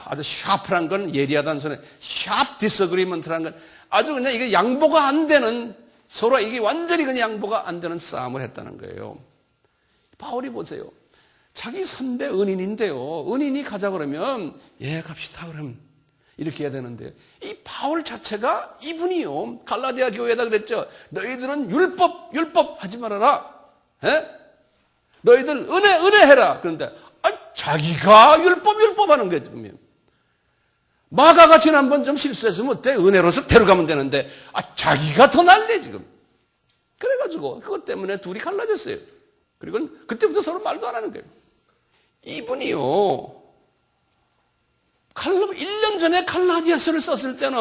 아주 샤프란 건 예리하다는 소리, 샤프 디스그리먼트라는 건 아주 그냥 이게 양보가 안 되는, 서로 이게 완전히 그냥 양보가 안 되는 싸움을 했다는 거예요. 바울이 보세요. 자기 선배 은인인데요. 은인이 가자 그러면, 예, 갑시다, 그럼. 이렇게 해야 되는데, 이 바울 자체가 이분이요. 갈라디아 교회에다 그랬죠. 너희들은 율법 하지 말아라. 예? 너희들 은혜 해라. 그런데, 자기가 율법 하는 거지, 분명. 마가가 지난번 좀 실수했으면 어때? 은혜로서 데려가면 되는데, 자기가 더 날래, 지금. 그래가지고, 그것 때문에 둘이 갈라졌어요. 그리고 그때부터 서로 말도 안 하는 거예요. 이분이요. 1년 전에 갈라디아서를 썼을 때는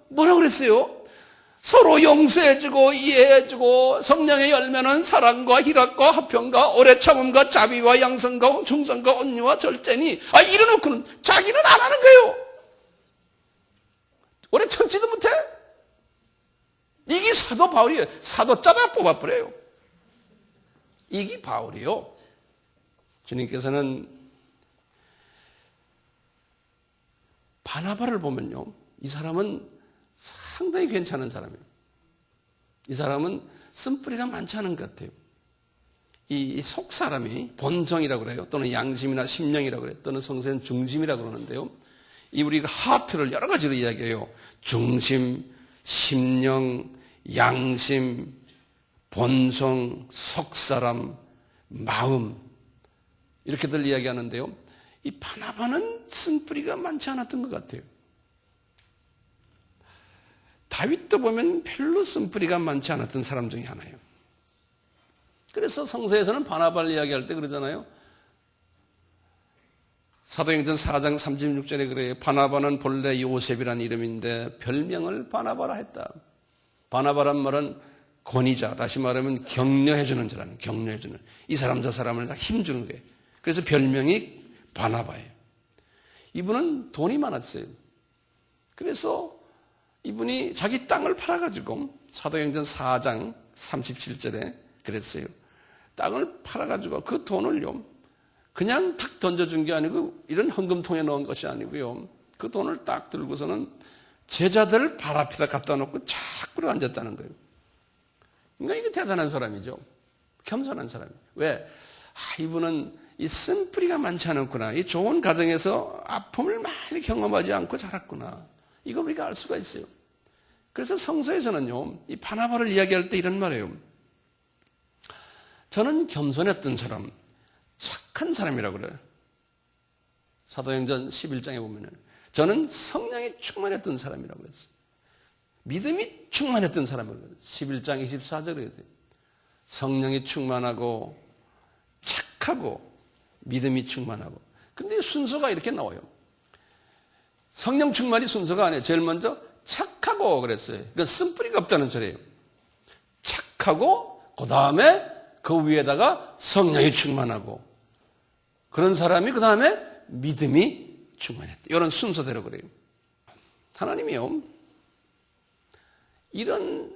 뭐라고 그랬어요? 서로 용서해주고 이해해주고 성령의 열매는 사랑과 희락과 화평과 오래 참음과 자비와 양성과 충성과 온유와 절제니 이래놓고는 자기는 안 하는 거예요. 오래 참지도 못해. 이게 사도 바울이에요. 사도 짜다 뽑아버려요. 이게 바울이요. 주님께서는 바나바를 보면요, 이 사람은 상당히 괜찮은 사람이에요. 이 사람은 쓴뿌리가 많지 않은 것 같아요. 이 속사람이 본성이라고 그래요. 또는 양심이나 심령이라고 그래요. 또는 성서에는 중심이라고 그러는데요. 이 우리가 하트를 여러 가지로 이야기해요. 중심, 심령, 양심, 본성, 속사람, 마음, 이렇게들 이야기하는데요. 이 바나바는 쓴뿌리가 많지 않았던 것 같아요. 다윗도 보면 별로 쓴뿌리가 많지 않았던 사람 중에 하나예요. 그래서 성서에서는 바나바를 이야기할 때 그러잖아요. 사도행전 4장 36절에 그래요. 바나바는 본래 요셉이라는 이름인데 별명을 바나바라 했다. 바나바란 말은 권위자, 다시 말하면 격려해주는 자라는, 격려해주는. 이 사람 저 사람을 다 힘주는 거예요. 그래서 별명이 바나바예요. 이분은 돈이 많았어요. 그래서 이분이 자기 땅을 팔아가지고 사도행전 4장 37절에 그랬어요. 땅을 팔아가지고 그 돈을요, 그냥 탁 던져준 게 아니고 이런 헌금통에 넣은 것이 아니고요. 그 돈을 딱 들고서는 제자들 발 앞에다 갖다 놓고 착 끌어 앉았다는 거예요. 그러니까 이게 대단한 사람이죠. 겸손한 사람이에요. 왜? 이분은 이 쓴뿌리가 많지 않았구나. 이 좋은 가정에서 아픔을 많이 경험하지 않고 자랐구나. 이거 우리가 알 수가 있어요. 그래서 성서에서는요, 이 바나바를 이야기할 때 이런 말이에요. 저는 겸손했던 사람, 착한 사람이라고 그래요. 사도행전 11장에 보면은 저는 성령이 충만했던 사람이라고 했어요. 믿음이 충만했던 사람이라고 했어요. 11장 24절에 했어요. 성령이 충만하고 착하고 믿음이 충만하고. 근데 순서가 이렇게 나와요. 성령 충만이 순서가 아니에요. 제일 먼저 착하고 그랬어요. 그러니까 쓴뿌리가 없다는 소리예요. 착하고 그 다음에 그 위에다가 성령이 충만하고 그런 사람이 그 다음에 믿음이 충만했다. 이런 순서대로 그래요. 하나님이요, 이런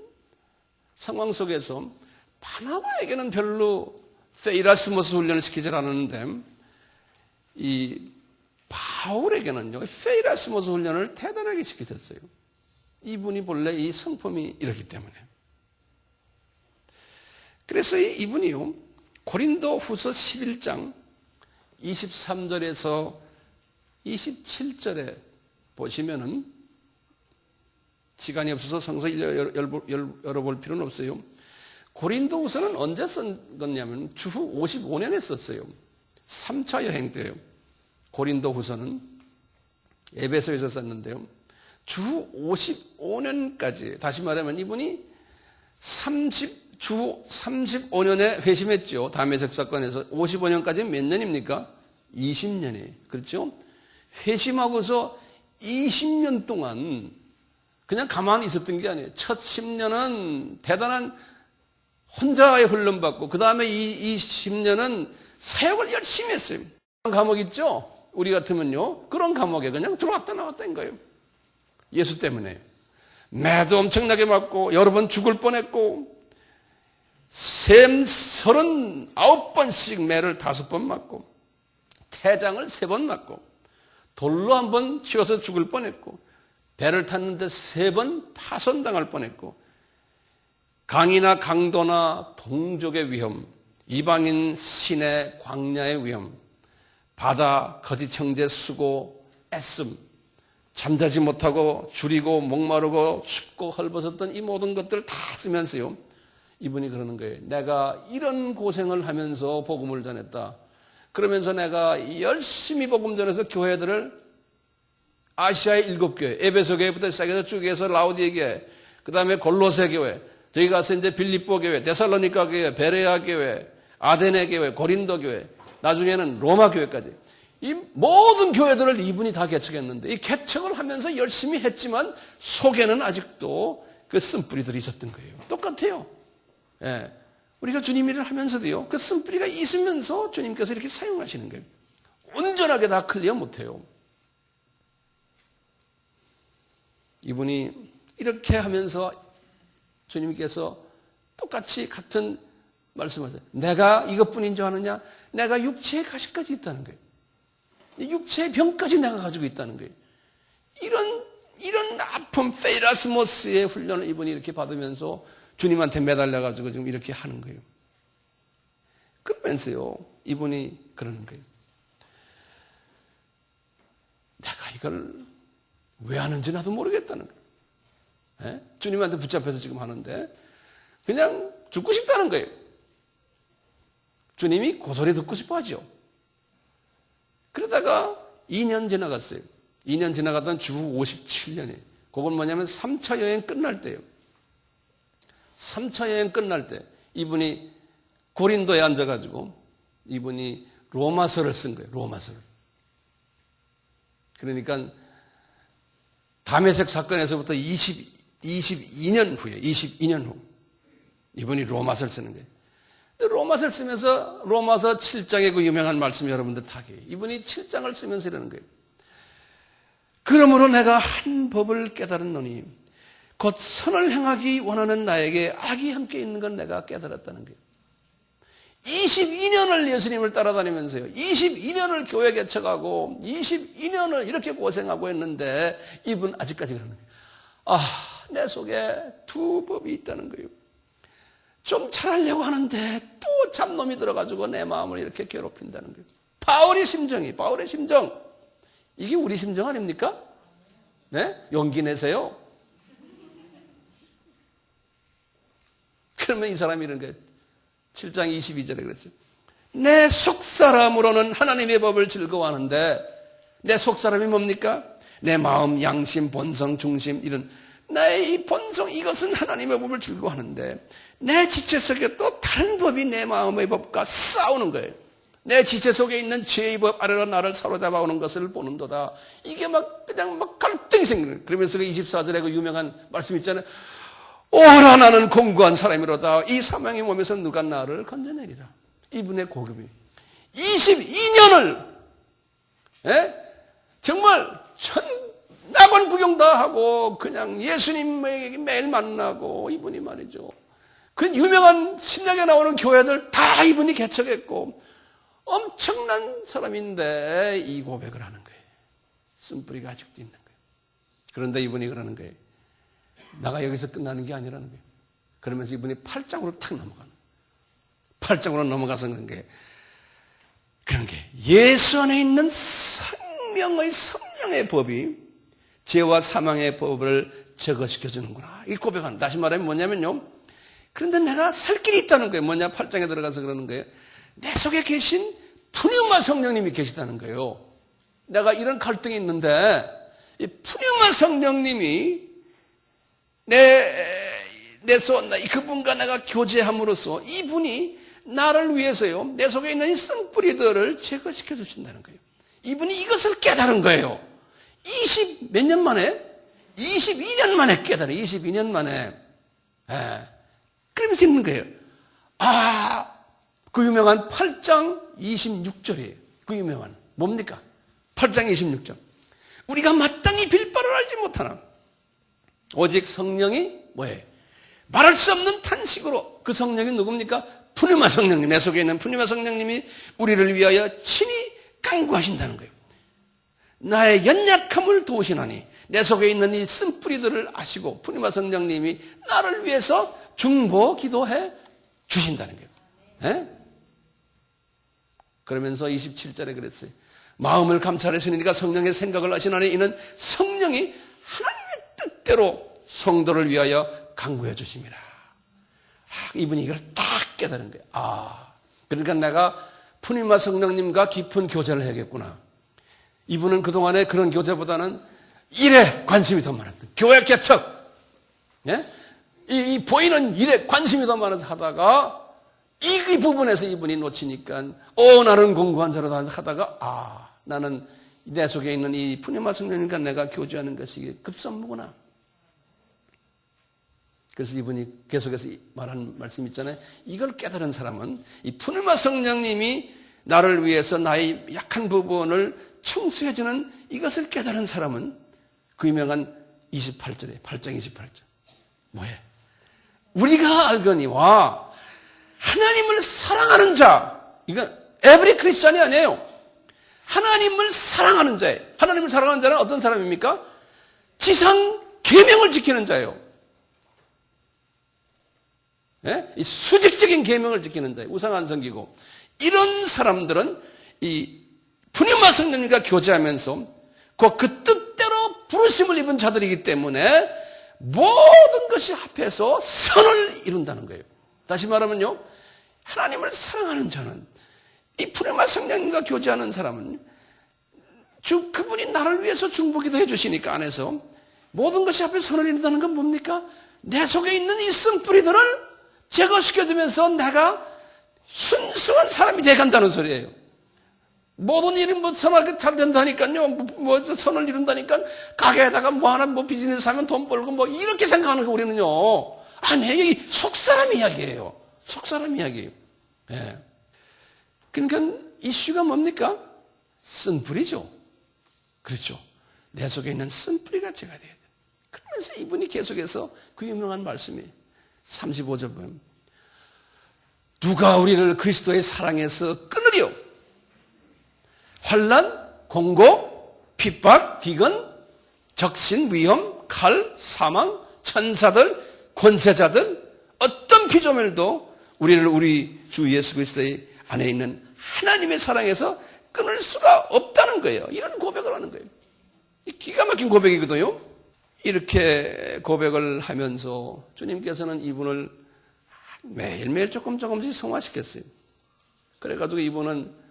상황 속에서 바나바에게는 별로 페이라스모스 훈련을 시키지 않았는데 이 바울에게는요, 페이라스모스 훈련을 대단하게 시키셨어요. 이분이 본래 이 성품이 이렇기 때문에. 그래서 이분이요, 고린도 후서 11장 23절에서 27절에 보시면은, 시간이 없어서 성서 열어볼 필요는 없어요. 고린도 후서는 언제 쓴 거냐면 주후 55년에 썼어요. 3차 여행 때요. 고린도 후서는 에베소에서 썼는데요. 주후 55년까지, 다시 말하면 이분이 주후 35년에 회심했죠. 다메섹 사건에서. 55년까지 몇 년입니까? 20년이에요. 그렇죠? 회심하고서 20년 동안 그냥 가만히 있었던 게 아니에요. 첫 10년은 대단한 혼자의 훈련받고, 그 다음에 이 10년은 사역을 열심히 했어요. 그런 감옥 있죠? 우리 같으면요, 그런 감옥에 그냥 들어왔다 나왔다는 거예요. 예수 때문에. 매도 엄청나게 맞고, 여러 번 죽을 뻔했고, 샘 39번씩 매를 5번 맞고, 태장을 3번 맞고, 돌로 한번 치워서 죽을 뻔했고, 배를 탔는데 3번 파손당할 뻔했고, 강이나 강도나 동족의 위험, 이방인 신의 광야의 위험, 바다, 거짓 형제 수고, 애씀, 잠자지 못하고 줄이고 목마르고 춥고 헐벗었던 이 모든 것들을 다 쓰면서요, 이분이 그러는 거예요. 내가 이런 고생을 하면서 복음을 전했다. 그러면서 내가 열심히 복음 전해서 교회들을 아시아의 7교회, 에베소 교회부터 시작해서 쭉 해서 라우디에 교회, 그 다음에 골로새 교회, 저희 가서 이제 빌립보 교회, 데살로니가 교회, 베레아 교회, 아데네 교회, 고린도 교회, 나중에는 로마 교회까지. 이 모든 교회들을 이분이 다 개척했는데, 이 개척을 하면서 열심히 했지만 속에는 아직도 그 쓴뿌리들이 있었던 거예요. 똑같아요. 예. 우리가 주님 일을 하면서도요, 그 쓴뿌리가 있으면서 주님께서 이렇게 사용하시는 거예요. 온전하게 다 클리어 못해요. 이분이 이렇게 하면서 주님께서 똑같이 같은 말씀하세요. 내가 이것뿐인 줄 아느냐? 내가 육체의 가시까지 있다는 거예요. 육체의 병까지 내가 가지고 있다는 거예요. 이런 아픔, 페이라스모스의 훈련을 이분이 이렇게 받으면서 주님한테 매달려가지고 지금 이렇게 하는 거예요. 그러면서요, 이분이 그러는 거예요. 내가 이걸 왜 하는지 나도 모르겠다는 거예요. 예? 주님한테 붙잡혀서 지금 하는데 그냥 죽고 싶다는 거예요. 주님이 고소리 듣고 싶어 하죠. 그러다가 2년 지나갔어요. 2년 지나갔던 주 57년에. 그건 뭐냐면 3차 여행 끝날 때예요. 3차 여행 끝날 때 이분이 고린도에 앉아가지고 이분이 로마서를 쓴 거예요. 로마서를. 그러니까 다메섹 사건에서부터 22년 후에, 22년 후 이분이 로마서를 쓰는 거예요. 로마서를 쓰면서 로마서 7장의 그 유명한 말씀 여러분들 다 기억해요. 이분이 7장을 쓰면서 이러는 거예요. 그러므로 내가 한 법을 깨달았노니 곧 선을 행하기 원하는 나에게 악이 함께 있는 건 내가 깨달았다는 거예요. 22년을 예수님을 따라다니면서요, 22년을 교회 개척하고 22년을 이렇게 고생하고 했는데 이분 아직까지 그러는 거예요. 내 속에 두 법이 있다는 거예요. 좀 잘하려고 하는데 또 잡놈이 들어가지고 내 마음을 이렇게 괴롭힌다는 거예요. 바울의 심정. 이게 우리 심정 아닙니까? 네? 용기 내세요. 그러면 이 사람이 이런 거예요. 7장 22절에 그랬어요. 내 속사람으로는 하나님의 법을 즐거워하는데 내 속사람이 뭡니까? 내 마음, 양심, 본성, 중심 이런 나의 이 본성 이것은 하나님의 법을 즐거워하는데 내 지체 속에 또 다른 법이 내 마음의 법과 싸우는 거예요. 내 지체 속에 있는 죄의 법 아래로 나를 사로잡아오는 것을 보는도다. 이게 그냥 갈등이 생기는 거예요. 그러면서 그 24절에 그 유명한 말씀 있잖아요. 오라 나는 공고한 사람이로다. 이 사망의 몸에서 누가 나를 건져내리라. 이분의 고급이 22년을 정말 낙원 구경 다 하고 그냥 예수님에게 매일 만나고 이분이 말이죠. 그 유명한 신약에 나오는 교회들 다 이분이 개척했고 엄청난 사람인데 이 고백을 하는 거예요. 쓴뿌리가 아직도 있는 거예요. 그런데 이분이 그러는 거예요. 나가 여기서 끝나는 게 아니라는 거예요. 그러면서 이분이 8장으로 탁 넘어가는 거예요. 8장으로 넘어가서 그런 게 예수 안에 있는 성령의 법이 죄와 사망의 법을 제거시켜주는구나. 이 고백하는. 다시 말하면 뭐냐면요. 그런데 내가 살 길이 있다는 거예요. 뭐냐? 8장에 들어가서 그러는 거예요. 내 속에 계신 푸뉴마 성령님이 계시다는 거예요. 내가 이런 갈등이 있는데 이 푸뉴마 성령님이 그분과 내가 교제함으로써 이분이 나를 위해서요, 내 속에 있는 이 쓴뿌리들을 제거시켜 주신다는 거예요. 이분이 이것을 깨달은 거예요. 22년 만에 깨달아요. 22년 만에. 그러면서 있는 거예요. 그 유명한 8장 26절이에요. 그 유명한. 뭡니까? 8장 26절. 우리가 마땅히 빌 바를 알지 못하나. 오직 성령이 뭐예요? 말할 수 없는 탄식으로. 그 성령이 누굽니까? 푸뉴마 성령님. 내 속에 있는 푸뉴마 성령님이 우리를 위하여 친히 간구하신다는 거예요. 나의 연약함을 도우시나니 내 속에 있는 이 쓴뿌리들을 아시고 푸니마 성령님이 나를 위해서 중보 기도해 주신다는 거예요. 네? 그러면서 27절에 그랬어요. 마음을 감찰하시니까 성령의 생각을 하시나니 이는 성령이 하나님의 뜻대로 성도를 위하여 강구해 주심이라. 이분이 이걸 딱 깨달은 거예요. 그러니까 내가 푸니마 성령님과 깊은 교제를 해야겠구나. 이분은 그동안에 그런 교제보다는 일에 관심이 더 많았던 교회 개척, 예? 이 보이는 일에 관심이 더 많아서 하다가 이 부분에서 이분이 놓치니까 나는 공부한 자로 하다가 나는 내 속에 있는 이 푸니마 성령님과 내가 교제하는 것이 급선무구나. 그래서 이분이 계속해서 말하는 말씀 있잖아요. 이걸 깨달은 사람은 이 푸니마 성령님이 나를 위해서 나의 약한 부분을 청소해주는 이것을 깨달은 사람은 그 유명한 28절에 8장 28절 뭐해? 우리가 알거니와 하나님을 사랑하는 자, 이건 에브리 크리스찬이 아니에요. 하나님을 사랑하는 자예요. 하나님을 사랑하는 자는 어떤 사람입니까? 지상 계명을 지키는 자예요. 예? 이 수직적인 계명을 지키는 자예요. 우상 안 섬기고. 이런 사람들은 이 푸니마 성령님과 교제하면서 그 뜻대로 부르심을 입은 자들이기 때문에 모든 것이 합해서 선을 이룬다는 거예요. 다시 말하면요, 하나님을 사랑하는 자는, 이 푸니마 성령님과 교제하는 사람은 그분이 나를 위해서 중보기도 해주시니까 안에서 모든 것이 합해서 선을 이룬다는 건 뭡니까? 내 속에 있는 이 쓴뿌리들을 제거시켜주면서 내가 순수한 사람이 돼간다는 소리예요. 모든 일이 선하게 잘 된다니까요. 선을 이룬다니까 가게에다가 하나 비즈니스 하면 돈 벌고 이렇게 생각하는 거 우리는요. 아니, 속사람 이야기예요. 속사람 이야기예요. 예. 그러니까 이슈가 뭡니까? 쓴뿌리죠. 그렇죠. 내 속에 있는 쓴뿌리가 제가 돼야 돼요. 그러면서 이분이 계속해서 그 유명한 말씀이 35절 보면 누가 우리를 그리스도의 사랑에서 끊으리요? 환난, 공고, 핍박, 비근, 적신, 위험, 칼, 사망, 천사들, 권세자들 어떤 피조물도 우리를 우리 주 예수 그리스도의 안에 있는 하나님의 사랑에서 끊을 수가 없다는 거예요. 이런 고백을 하는 거예요. 기가 막힌 고백이거든요. 이렇게 고백을 하면서 주님께서는 이분을 매일매일 조금씩 성화시켰어요. 그래가지고 이분은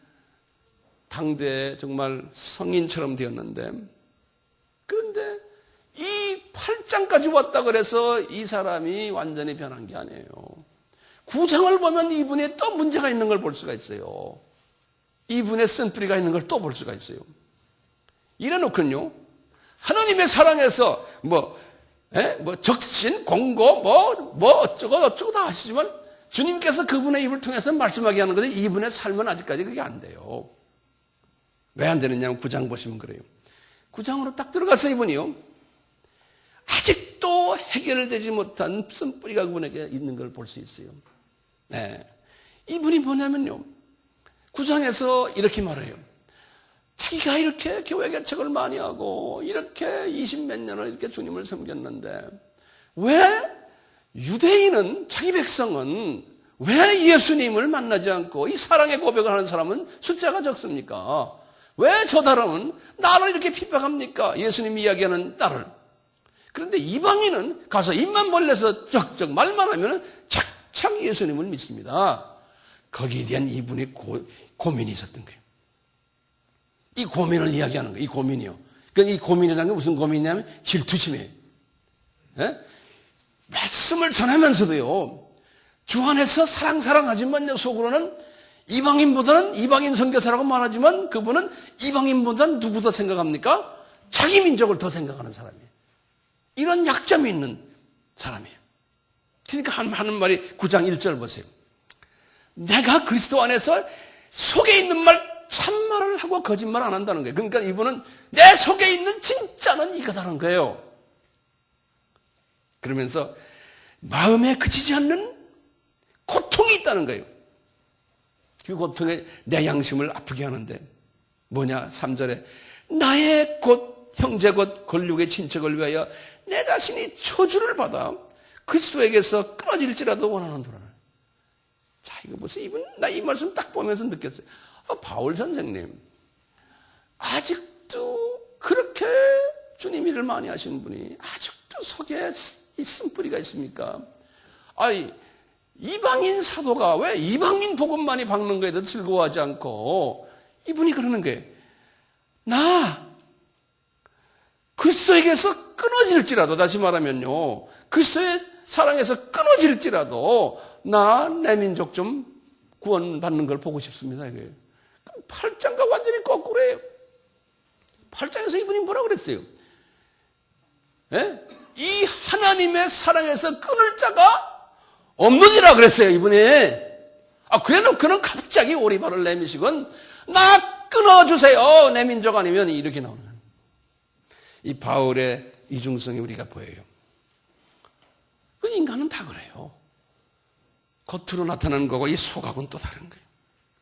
당대에 정말 성인처럼 되었는데, 그런데 이 8장까지 왔다 그래서 이 사람이 완전히 변한 게 아니에요. 9장을 보면 이분에 또 문제가 있는 걸 볼 수가 있어요. 이분의 쓴뿌리가 있는 걸 또 볼 수가 있어요. 이래놓고요, 하나님의 사랑에서 적신, 공고, 어쩌고 다 하시지만 주님께서 그분의 입을 통해서 말씀하게 하는 건데 이분의 삶은 아직까지 그게 안 돼요. 왜 안 되느냐면 9장 보시면 그래요. 9장으로 딱 들어가서 이분이요, 아직도 해결되지 못한 쓴뿌리가 그분에게 있는 걸 볼 수 있어요. 네. 이분이 뭐냐면요, 9장에서 이렇게 말해요. 자기가 이렇게 교회 개척을 많이 하고 이렇게 20몇 년을 이렇게 주님을 섬겼는데 왜 유대인은, 자기 백성은 왜 예수님을 만나지 않고 이 사랑의 고백을 하는 사람은 숫자가 적습니까? 왜 저 사람은 나를 이렇게 핍박합니까? 예수님 이야기하는 나를. 그런데 이방인은 가서 입만 벌려서 쩍쩍 말만 하면 착착 예수님을 믿습니다. 거기에 대한 이분의 고민이 있었던 거예요. 이 고민을 이야기하는 거예요. 이 고민이요. 그러니까 이 고민이라는 게 무슨 고민이냐면 질투심이에요. 예? 말씀을 전하면서도요, 주 안에서 사랑하지만 속으로는 이방인보다는, 이방인 선교사라고 말하지만 그분은 이방인보다는 누구 더 생각합니까? 자기 민족을 더 생각하는 사람이에요. 이런 약점이 있는 사람이에요. 그러니까 하는 말이 9장 1절 보세요. 내가 그리스도 안에서 속에 있는 말 참말을 하고 거짓말 안 한다는 거예요. 그러니까 이분은 내 속에 있는 진짜는 이거다는 거예요. 그러면서 마음에 그치지 않는 고통이 있다는 거예요. 그 고통에 내 양심을 아프게 하는데 뭐냐? 3절에 나의 곧 형제 곧 권력의 친척을 위하여 내 자신이 저주를 받아 그리스도에게서 끊어질지라도 원하는도다. 자, 이거 보세요. 나 이 말씀 딱 보면서 느꼈어요. 바울 선생님, 아직도 그렇게 주님 일을 많이 하시는 분이 아직도 속에 이 쓴뿌리가 있습니까? 아니, 이방인 사도가 왜 이방인 복음만이 박는 거에 대해서 즐거워하지 않고 이분이 그러는 거예요. 나 그리스도에게서 끊어질지라도, 다시 말하면요, 그리스도의 사랑에서 끊어질지라도 나 내 민족 좀 구원받는 걸 보고 싶습니다. 이거예요. 8장과 완전히 거꾸로예요. 8장에서 이분이 뭐라 그랬어요? 예? 이 하나님의 사랑에서 끊을 자가 없느니라 그랬어요, 이분이. 그래놓고는 갑자기 오리발을 내미시건 나 끊어주세요, 내 민족 아니면, 이렇게 나오는 거예요. 이 바울의 이중성이 우리가 보여요. 인간은 다 그래요. 겉으로 나타나는 거고 이 속하고는 또 다른 거예요.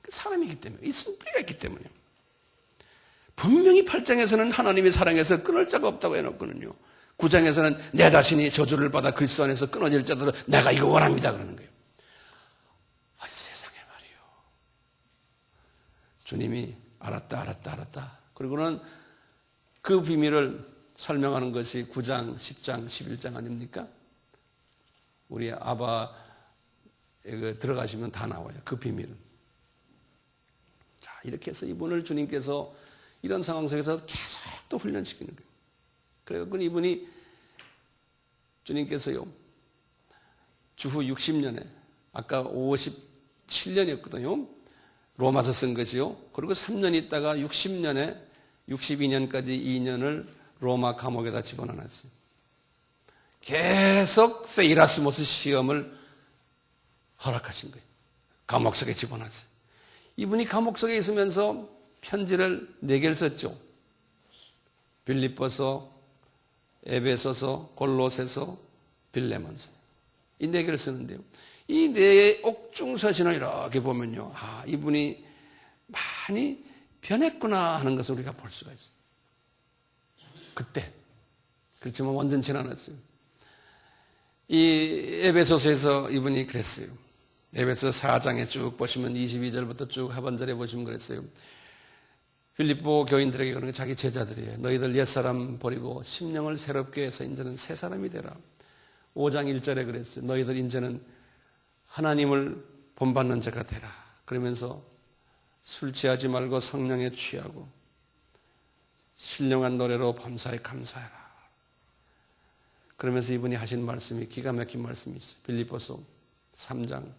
사람이기 때문에, 이 쓴뿌리가 있기 때문에. 분명히 8장에서는 하나님의 사랑에서 끊을 자가 없다고 해놓고는요, 9장에서는 내 자신이 저주를 받아 그리스도 안에서 끊어질 자들은 내가 이거 원합니다 그러는 거예요. 세상에 말이에요. 주님이 알았다. 그리고는 그 비밀을 설명하는 것이 9장, 10장, 11장 아닙니까? 우리 아바 들어가시면 다 나와요. 그 비밀은. 자, 이렇게 해서 이분을 주님께서 이런 상황 속에서 계속 또 훈련시키는 거예요. 그래서 이분이 주님께서요, 주후 60년에, 아까 57년이었거든요. 로마서 쓴 것이요. 그리고 3년 있다가 60년에 62년까지 2년을 로마 감옥에다 집어넣었어요. 계속 페이라스모스 시험을 허락하신 거예요. 감옥 속에 집어넣었어요. 이분이 감옥 속에 있으면서 편지를 4개를 썼죠. 빌립보서, 에베소서, 골로새서, 빌레몬서. 이 4개를 쓰는데요. 이 4개의 옥중서신을 이렇게 보면요, 이분이 많이 변했구나 하는 것을 우리가 볼 수가 있어요. 그때. 그렇지만 완전치 않았어요. 이 에베소서에서 이분이 그랬어요. 에베소서 4장에 쭉 보시면 22절부터 쭉 하반절에 보시면 그랬어요. 빌립보 교인들에게 그러는 게 자기 제자들이에요. 너희들 옛사람 버리고 심령을 새롭게 해서 이제는 새 사람이 되라. 5장 1절에 그랬어요. 너희들 이제는 하나님을 본받는 자가 되라. 그러면서 술 취하지 말고 성령에 취하고 신령한 노래로 범사에 감사해라. 그러면서 이분이 하신 말씀이 기가 막힌 말씀이 있어요. 빌립보서 3장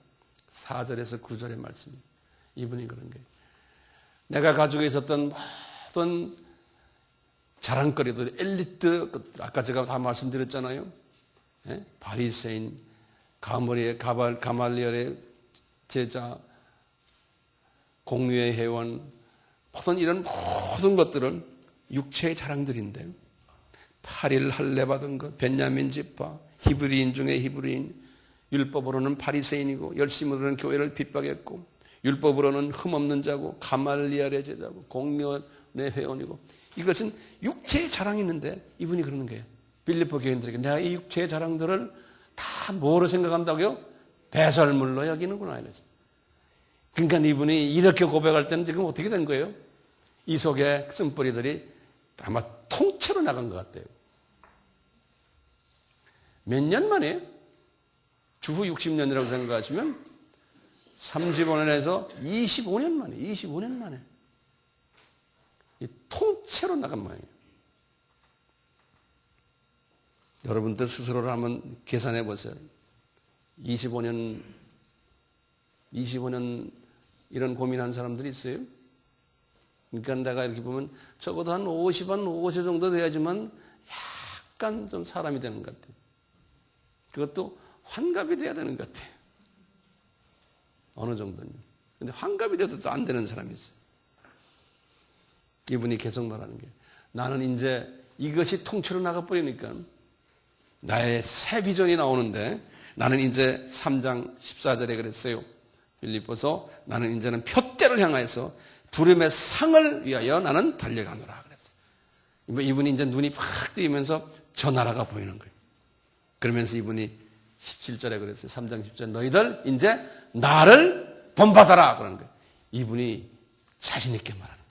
4절에서 9절의 말씀이. 이분이 그런 거예요. 내가 가지고 있었던 모든 자랑거리들, 엘리트, 아까 제가 다 말씀드렸잖아요. 예? 바리새인, 가말리엘의 제자, 공유의 회원, 이런 모든 것들은 육체의 자랑들인데, 8일 할례 받은 것, 벤야민 지파, 히브리인 중에 히브리인, 율법으로는 바리새인이고 열심으로는 교회를 핍박했고 율법으로는 흠없는 자고 가말리엘의 제자고 공면의 회원이고, 이것은 육체의 자랑이 있는데 이분이 그러는 거예요. 빌립보 교인들에게 내가 이 육체의 자랑들을 다 뭐로 생각한다고요? 배설물로 여기는구나 이러지. 그러니까 이분이 이렇게 고백할 때는 지금 어떻게 된 거예요? 이 속에 쓴뿌리들이 아마 통째로 나간 것 같아요. 몇 년 만에? 주후 60년이라고 생각하시면 35년에서 25년 만에, 25년 만에 이 통째로 나간 모양이에요. 여러분들 스스로를 한번 계산해 보세요. 25년 이런 고민한 사람들이 있어요? 그러니까 내가 이렇게 보면 적어도 한 50 정도 돼야지만 약간 좀 사람이 되는 것 같아요. 그것도 환갑이 돼야 되는 것 같아요. 어느 정도는. 근데 환갑이 돼도 또 안 되는 사람이 있어요. 이분이 계속 말하는 게, 나는 이제 이것이 통째로 나가버리니까 나의 새 비전이 나오는데, 나는 이제 3장 14절에 그랬어요. 빌립보서 나는 이제는 표대를 향하여서 부름의 상을 위하여 나는 달려가노라 그랬어요. 이분이 이제 눈이 팍 뜨이면서 저 나라가 보이는 거예요. 그러면서 이분이 17절에 그랬어요. 3장 10절 너희들 이제 나를 본받아라 그러는 거예요. 이분이 자신 있게 말하는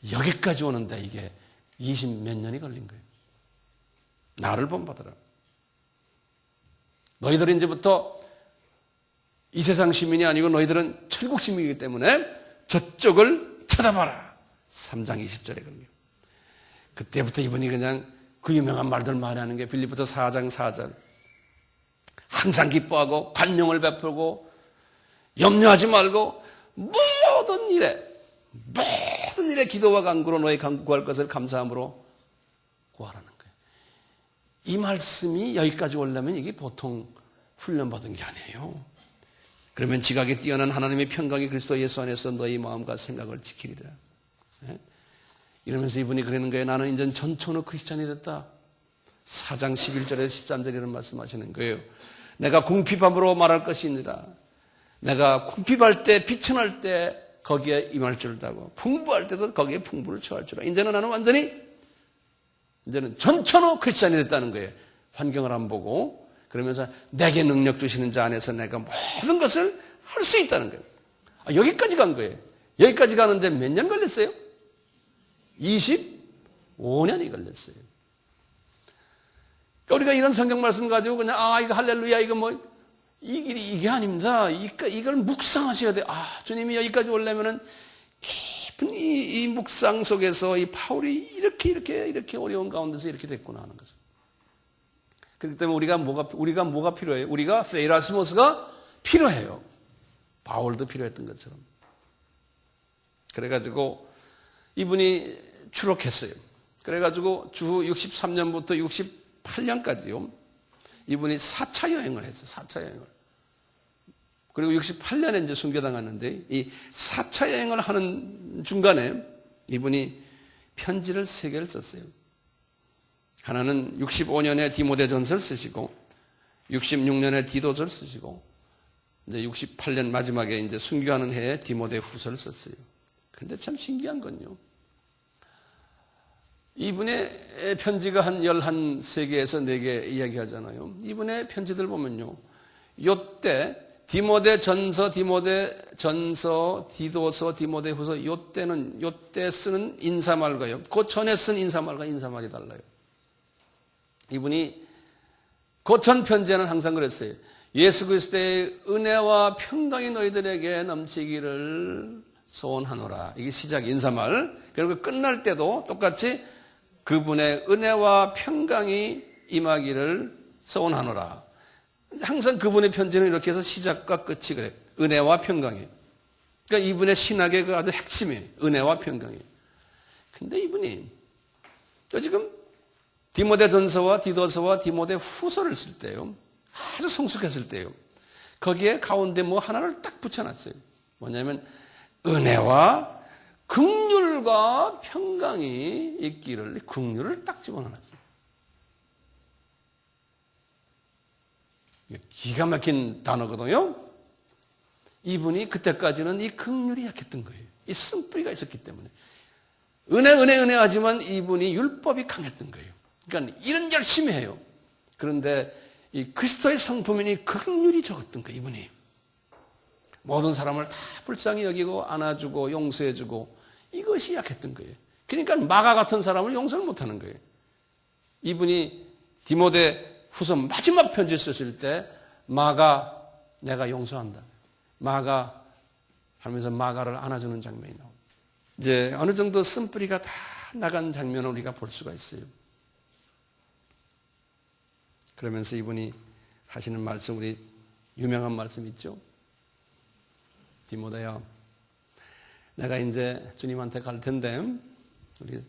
거예요. 여기까지 오는데 이게 20 몇 년이 걸린 거예요. 나를 본받아라. 너희들은 이제부터 이 세상 시민이 아니고 너희들은 천국 시민이기 때문에 저쪽을 쳐다봐라. 3장 20절에 그런 거예요. 그때부터 이분이 그냥 그 유명한 말들 많이 하는 게 빌립보서 4장 4절. 항상 기뻐하고 관용을 베풀고 염려하지 말고 모든 일에 기도와 간구로 너희 구할 것을 감사함으로 구하라는 거예요. 이 말씀이 여기까지 오려면 이게 보통 훈련받은 게 아니에요. 그러면 지각에 뛰어난 하나님의 평강이 그리스도 예수 안에서 너희 마음과 생각을 지키리라. 이러면서 이분이 그러는 거예요. 나는 이제 전천후 크리스찬이 됐다. 4장 11절에서 13절에 이런 말씀하시는 거예요. 내가 궁핍함으로 말할 것이 아니라 내가 궁핍할 때 비천할 때 거기에 임할 줄을 알고 풍부할 때도 거기에 풍부를 처할 줄 알고 이제는 나는 완전히 이제는 전천후 크리스찬이 됐다는 거예요. 환경을 안 보고 그러면서 내게 능력 주시는 자 안에서 내가 모든 것을 할 수 있다는 거예요. 여기까지 간 거예요. 여기까지 가는데 몇 년 걸렸어요? 25년이 걸렸어요. 우리가 이런 성경 말씀 가지고 그냥 이거 할렐루야 이거 뭐 이게 아닙니다. 이걸 묵상하셔야 돼요. 주님이 여기까지 오려면은 깊은 이 묵상 속에서 이 바울이 이렇게 어려운 가운데서 이렇게 됐구나 하는 거죠. 그렇기 때문에 우리가 뭐가 필요해요? 우리가 에라스모스가 필요해요. 바울도 필요했던 것처럼. 그래가지고 이분이 추록했어요. 그래가지고 주 63년부터 68년까지요. 이분이 4차 여행을 했어요. 4차 여행을. 그리고 68년에 이제 순교당했는데 이 4차 여행을 하는 중간에 이분이 편지를 3개를 썼어요. 하나는 65년에 디모데전서를 쓰시고 66년에 디도서를 쓰시고 이제 68년 마지막에 이제 순교하는 해에 디모데후서를 썼어요. 근데 참 신기한 건요. 이분의 편지가 한 13개에서 4개 이야기하잖아요. 이분의 편지들 보면요. 요때 디모데전서, 디도서, 디모데후서 요때 쓰는 인사말과요. 그 전에 쓴 인사말과 인사말이 달라요. 이분이 그 전 편지에는 항상 그랬어요. 예수 그리스도의 은혜와 평강이 너희들에게 넘치기를 소원하노라. 이게 시작 인사말. 그리고 끝날 때도 똑같이 그분의 은혜와 평강이 임하기를 소원하노라. 항상 그분의 편지는 이렇게 해서 시작과 끝이 그래요. 은혜와 평강이. 그러니까 이분의 신학의 그 아주 핵심이에요. 은혜와 평강이. 근데 이분이 지금 디모데전서와 디도서와 디모데후서를 쓸 때요. 아주 성숙했을 때요. 거기에 가운데 뭐 하나를 딱 붙여놨어요. 뭐냐면 은혜와 긍휼과 평강이 있기를 긍휼을 딱 집어넣었어요. 기가 막힌 단어거든요. 이분이 그때까지는 이 긍휼이 약했던 거예요. 이 쓴뿌리가 있었기 때문에. 은혜 하지만 이분이 율법이 강했던 거예요. 그러니까 일은 열심히 해요. 그런데 이 그리스도의 성품이니 긍휼이 적었던 거예요. 이분이. 모든 사람을 다 불쌍히 여기고 안아주고 용서해주고 이것이 약했던 거예요. 그러니까 마가 같은 사람을 용서를 못하는 거예요. 이분이 디모데후서 마지막 편지 썼을 때 마가 내가 용서한다. 마가 하면서 마가를 안아주는 장면이 나옵니다. 이제 어느 정도 쓴뿌리가 다 나간 장면을 우리가 볼 수가 있어요. 그러면서 이분이 하시는 말씀, 우리 유명한 말씀 있죠? 디모데야, 내가 이제 주님한테 갈 텐데, 우리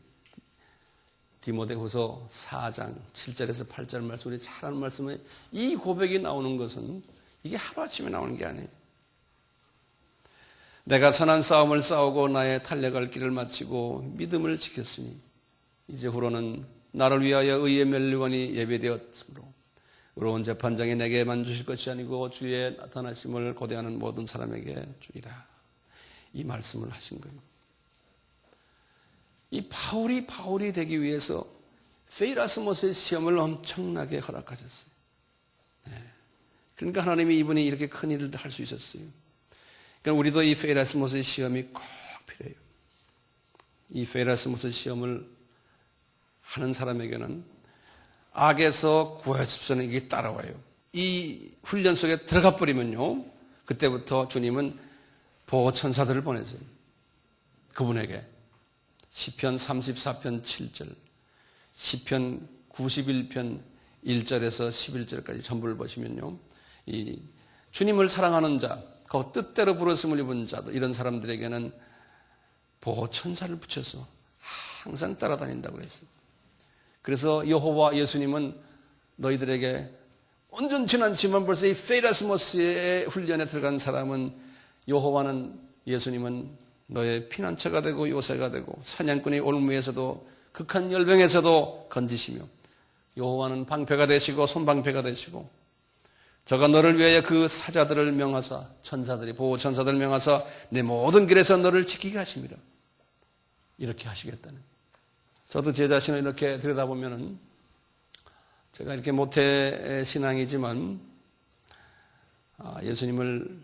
디모데후서 4장 7절에서 8절 말씀, 우리 잘 아는 말씀에 이 고백이 나오는 것은 이게 하루아침에 나오는 게 아니에요. 내가 선한 싸움을 싸우고 나의 달려갈 길을 마치고 믿음을 지켰으니 이제후로는 나를 위하여 의의 멸류관이 예배되었으므로 의로운 재판장이 내게만 주실 것이 아니고 주의 나타나심을 고대하는 모든 사람에게 주리라. 이 말씀을 하신 거예요. 이 바울이 되기 위해서 페이라스모스의 시험을 엄청나게 허락하셨어요. 그러니까 하나님이 이분이 이렇게 큰 일을 할 수 있었어요. 그러니까 우리도 이 페이라스모스의 시험이 꼭 필요해요. 이 페이라스모스 시험을 하는 사람에게는 악에서 구하십시오 이게 따라와요. 이 훈련 속에 들어가 버리면요, 그때부터 주님은 보호천사들을 보내세요. 그분에게 시편 34편 7절, 시편 91편 1절에서 11절까지 전부를 보시면요, 이 주님을 사랑하는 자, 그 뜻대로 부르심을 입은 자도 이런 사람들에게는 보호천사를 붙여서 항상 따라다닌다고 했어요. 그래서 여호와 예수님은 너희들에게 온전치 않지만 벌써 이 페이라스모스의 훈련에 들어간 사람은 여호와는 예수님은 너의 피난처가 되고 요새가 되고 사냥꾼의 올무에서도 극한 열병에서도 건지시며 여호와는 방패가 되시고 손방패가 되시고 저가 너를 위하여 그 사자들을 명하사 천사들이 보호 천사들을 명하사 내 모든 길에서 너를 지키게 하심이라. 이렇게 하시겠다는. 저도 제 자신을 이렇게 들여다보면은 제가 이렇게 모태 신앙이지만 예수님을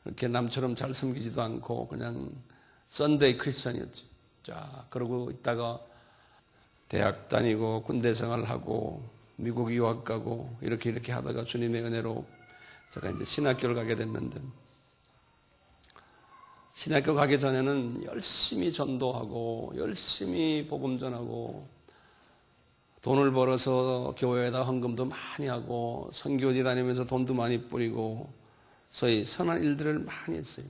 이렇게 남처럼 잘 섬기지도 않고 그냥 썬데이 크리스천이었지. 자, 그러고 있다가 대학 다니고 군대 생활하고 미국 유학 가고 이렇게 하다가 주님의 은혜로 제가 이제 신학교를 가게 됐는데, 신학교 가기 전에는 열심히 전도하고 열심히 복음 전하고 돈을 벌어서 교회에다 헌금도 많이 하고 선교지 다니면서 돈도 많이 뿌리고 소위 선한 일들을 많이 했어요.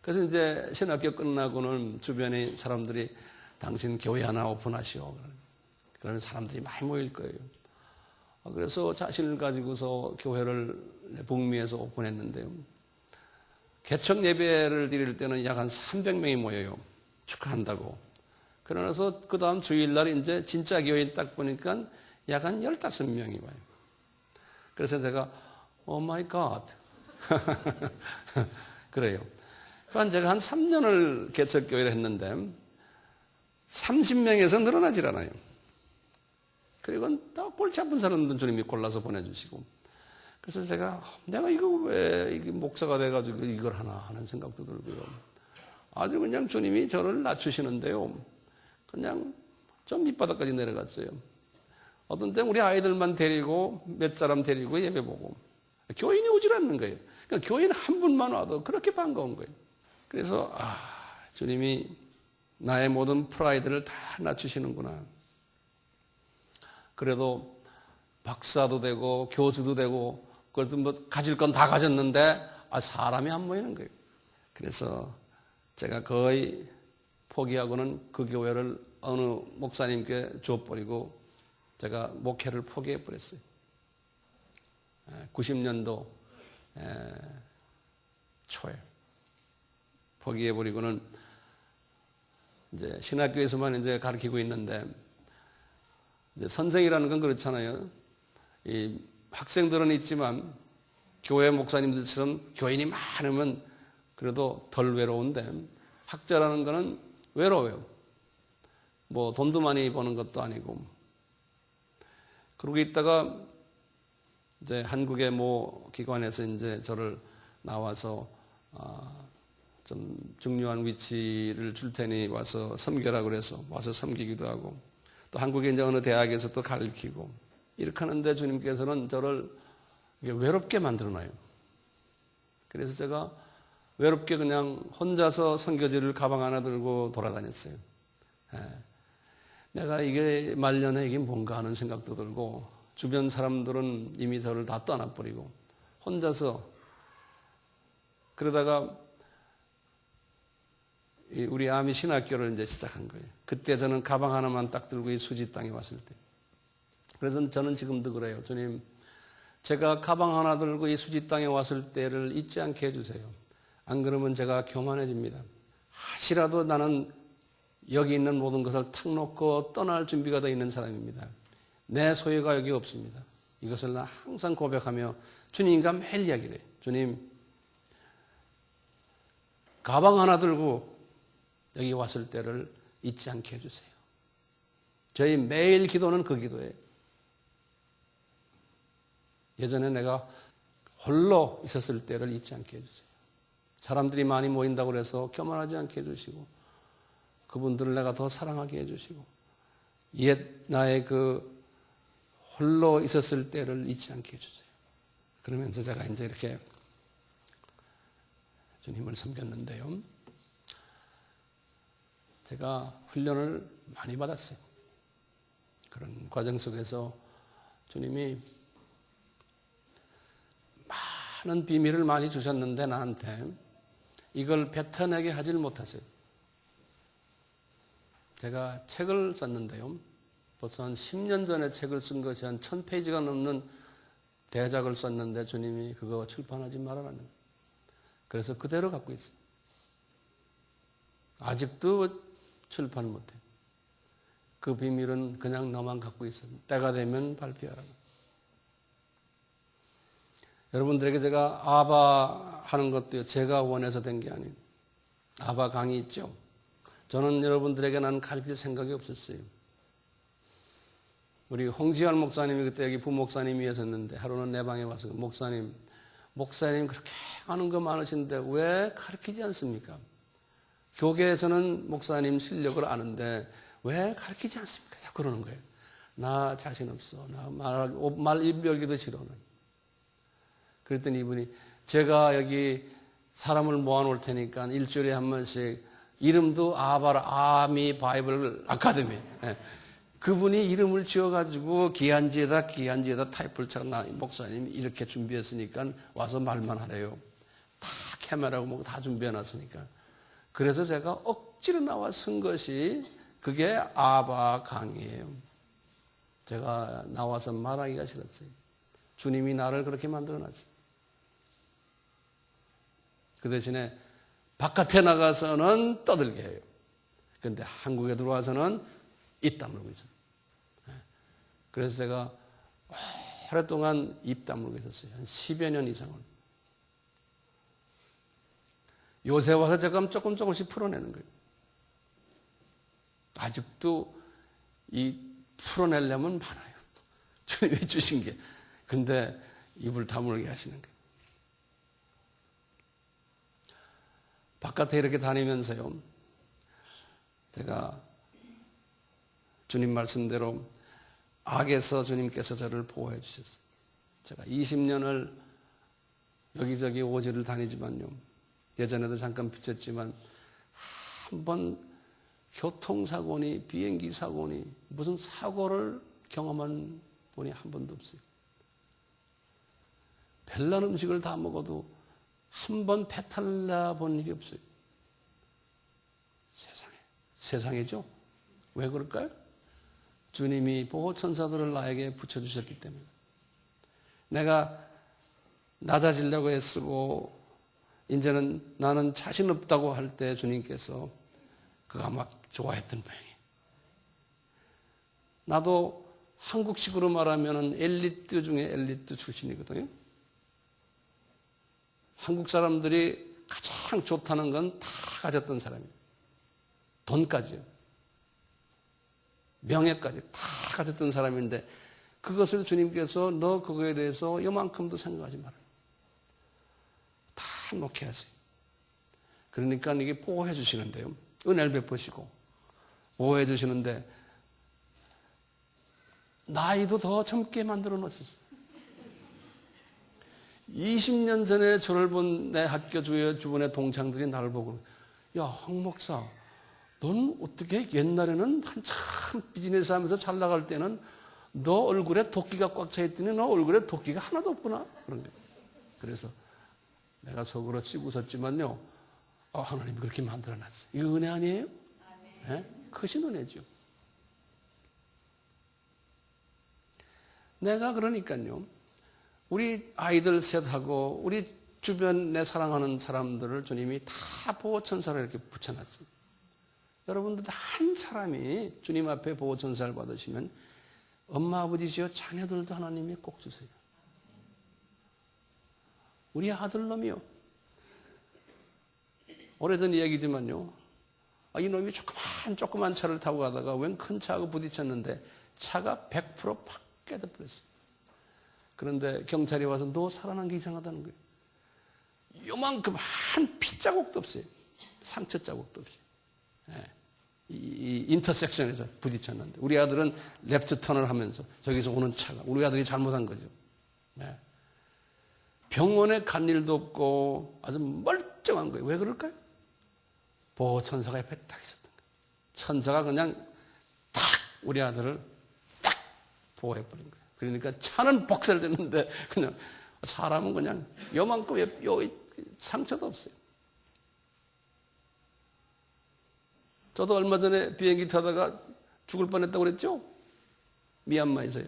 그래서 이제 신학교 끝나고는 주변의 사람들이 당신 교회 하나 오픈하시오. 그런 사람들이 많이 모일 거예요. 그래서 자신을 가지고서 교회를 북미에서 오픈했는데요. 개척 예배를 드릴 때는 약 한 300명이 모여요. 축하한다고. 그러나서 그 다음 주일날 이제 진짜 교회에 딱 보니까 약 한 15명이 와요. 그래서 제가, 오 마이 갓. 그래요. 그러니까 제가 한 3년을 개척교회를 했는데 30명에서 늘어나질 않아요. 그리고 또 골치 아픈 사람들은 주님이 골라서 보내주시고. 그래서 내가 이거 왜 이게 목사가 돼가지고 이걸 하나 하는 생각도 들고요. 아주 그냥 주님이 저를 낮추시는데요. 그냥 좀 밑바닥까지 내려갔어요. 어떤 때 우리 아이들만 데리고 몇 사람 데리고 예배 보고. 교인이 오질 않는 거예요. 그러니까 교인 한 분만 와도 그렇게 반가운 거예요. 그래서 주님이 나의 모든 프라이드를 다 낮추시는구나. 그래도 박사도 되고 교수도 되고 그래도 뭐 가질 건 다 가졌는데 사람이 안 보이는 거예요. 그래서 제가 거의 포기하고는 그 교회를 어느 목사님께 줘버리고 제가 목회를 포기해 버렸어요. 90년도 초에 포기해 버리고는 이제 신학교에서만 이제 가르치고 있는데, 이제 선생이라는 건 그렇잖아요. 이 학생들은 있지만 교회 목사님들처럼 교인이 많으면 그래도 덜 외로운데, 학자라는 거는 외로워요. 뭐 돈도 많이 버는 것도 아니고. 그러고 있다가 이제 한국의 뭐 기관에서 이제 저를 나와서 좀 중요한 위치를 줄 테니 와서 섬겨라 그래서 와서 섬기기도 하고, 또 한국의 이제 어느 대학에서 또 가르치고 이렇게 하는데 주님께서는 저를 외롭게 만들어놔요. 그래서 제가 외롭게 그냥 혼자서 선교지를 가방 하나 들고 돌아다녔어요. 내가 이게 말년에 이게 뭔가 하는 생각도 들고, 주변 사람들은 이미 저를 다 떠나버리고 혼자서 그러다가 우리 아미 신학교를 이제 시작한 거예요. 그때 저는 가방 하나만 딱 들고 이 수지 땅에 왔을 때. 그래서 저는 지금도 그래요. 주님, 제가 가방 하나 들고 이 수지 땅에 왔을 때를 잊지 않게 해주세요. 안 그러면 제가 교만해집니다. 하시라도 나는 여기 있는 모든 것을 탁 놓고 떠날 준비가 되어 있는 사람입니다. 내 소유가 여기 없습니다. 이것을 나 항상 고백하며 주님과 매일 이야기를 해요. 주님, 가방 하나 들고 여기 왔을 때를 잊지 않게 해주세요. 저희 매일 기도는 그 기도예요. 예전에 내가 홀로 있었을 때를 잊지 않게 해주세요. 사람들이 많이 모인다고 해서 교만하지 않게 해주시고 그분들을 내가 더 사랑하게 해주시고 옛 나의 그 홀로 있었을 때를 잊지 않게 해주세요. 그러면서 제가 이제 이렇게 주님을 섬겼는데요. 제가 훈련을 많이 받았어요. 그런 과정 속에서 주님이 많은 비밀을 많이 주셨는데 나한테 이걸 뱉어내게 하질 못하세요. 제가 책을 썼는데요. 벌써 한 10년 전에 책을 쓴 것이 한 1000페이지가 넘는 대작을 썼는데 주님이 그거 출판하지 말아라는 거예요. 그래서 그대로 갖고 있어요. 아직도 출판을 못해요. 그 비밀은 그냥 너만 갖고 있어요. 때가 되면 발표하라고. 여러분들에게 제가 아바 하는 것도요. 제가 원해서 된 게 아니에요. 아바 강의 있죠. 저는 여러분들에게 난 가르칠 생각이 없었어요. 우리 홍지환 목사님이 그때 여기 부목사님이 계셨는데 하루는 내 방에 와서 목사님 그렇게 아는 거 많으신데 왜 가르치지 않습니까? 교계에서는 목사님 실력을 아는데 왜 가르치지 않습니까? 자꾸 그러는 거예요. 나 자신 없어. 나 말 입 열기도 싫어. 그랬더니 이분이 제가 여기 사람을 모아놓을 테니까 일주일에 한 번씩 이름도 아미 바이블 아카데미. 그분이 이름을 지어가지고 기한지에다 타이플 쳐서 목사님이 이렇게 준비했으니까 와서 말만 하래요. 다 카메라고 뭐고 다 준비해놨으니까. 그래서 제가 억지로 나와 쓴 것이 그게 아바 강의예요. 제가 나와서 말하기가 싫었어요. 주님이 나를 그렇게 만들어놨어요. 그 대신에 바깥에 나가서는 떠들게 해요. 그런데 한국에 들어와서는 입 다물고 있어요. 그래서 제가 오랫동안 입 다물고 있었어요. 한 10여 년 이상을. 요새 와서 제가 조금씩 풀어내는 거예요. 아직도 이 풀어내려면 많아요. 주님이 주신 게. 근데 입을 다물게 하시는 거예요. 바깥에 이렇게 다니면서요. 제가 주님 말씀대로 악에서 주님께서 저를 보호해 주셨어요. 제가 20년을 여기저기 오지를 다니지만요. 예전에도 잠깐 비쳤지만 한 번 교통사고니 비행기 사고니 무슨 사고를 경험한 분이 한 번도 없어요. 별난 음식을 다 먹어도 한 번 배탈 나본 일이 없어요. 세상이죠? 왜 그럴까요? 주님이 보호천사들을 나에게 붙여주셨기 때문에. 내가 낮아지려고 애쓰고 이제는 나는 자신 없다고 할 때 주님께서 그가 막 좋아했던 모양이에요. 나도 한국식으로 말하면 엘리트 중에 엘리트 출신이거든요. 한국 사람들이 가장 좋다는 건 다 가졌던 사람이에요. 돈까지요. 명예까지 다 가졌던 사람인데 그것을 주님께서 너 그거에 대해서 요만큼도 생각하지 마라. 다 놓게 하세요. 그러니까 이게 보호해 주시는데요. 은혜를 베푸시고 보호해 주시는데 나이도 더 젊게 만들어 놓으셨어요. 20년 전에 저를 본 내 학교 주변의 동창들이 나를 보고 야, 황 목사 넌 어떻게 옛날에는 한참 비즈니스 하면서 잘 나갈 때는 너 얼굴에 도끼가 꽉 차 있더니 너 얼굴에 도끼가 하나도 없구나. 그런 거예요. 그래서 내가 속으로 씩 웃었지만요. 하나님이 그렇게 만들어놨어요. 이거 은혜 아니에요? 네? 크신 은혜죠. 내가 그러니까요. 우리 아이들 셋하고 우리 주변 내 사랑하는 사람들을 주님이 다 보호천사로 이렇게 붙여놨어요. 여러분들 한 사람이 주님 앞에 보호천사를 받으시면 엄마 아버지시여 자녀들도 하나님이 꼭 주세요. 우리 아들놈이요. 오래전 얘기지만요. 이놈이 조그만 차를 타고 가다가 웬 큰 차하고 부딪혔는데 차가 100% 팍 깨져버렸어요. 그런데 경찰이 와서 너 살아난 게 이상하다는 거예요. 요만큼 한 피자국도 없어요. 상처 자국도 없어요. 이 인터섹션에서 부딪혔는데 우리 아들은 랩트 턴을 하면서 저기서 오는 차가 우리 아들이 잘못한 거죠. 병원에 간 일도 없고 아주 멀쩡한 거예요. 왜 그럴까요? 보호 천사가 옆에 딱 있었던 거예요. 천사가 그냥 딱 우리 아들을 딱 보호해버린 거예요. 그러니까 차는 복살됐는데 그냥 사람은 그냥 요만큼 요 상처도 없어요. 저도 얼마 전에 비행기 타다가 죽을 뻔했다고 그랬죠? 미얀마에서요.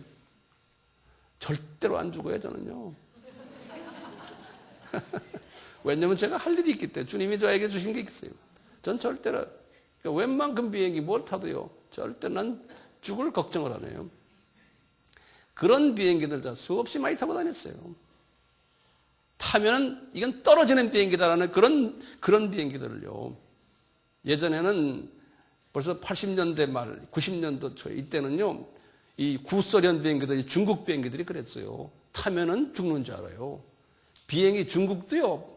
절대로 안 죽어요, 저는요. 왜냐면 제가 할 일이 있기 때문에 주님이 저에게 주신 게 있어요. 전 절대로 그러니까 웬만큼 비행기 뭘 타도요. 절대 난 죽을 걱정을 안 해요. 그런 비행기들 다 수없이 많이 타고 다녔어요. 타면은 이건 떨어지는 비행기다라는 그런 비행기들을요. 예전에는 벌써 80년대 말, 90년도 초 이때는요. 이 구소련 비행기들이 중국 비행기들이 그랬어요. 타면은 죽는 줄 알아요. 비행기 중국도요.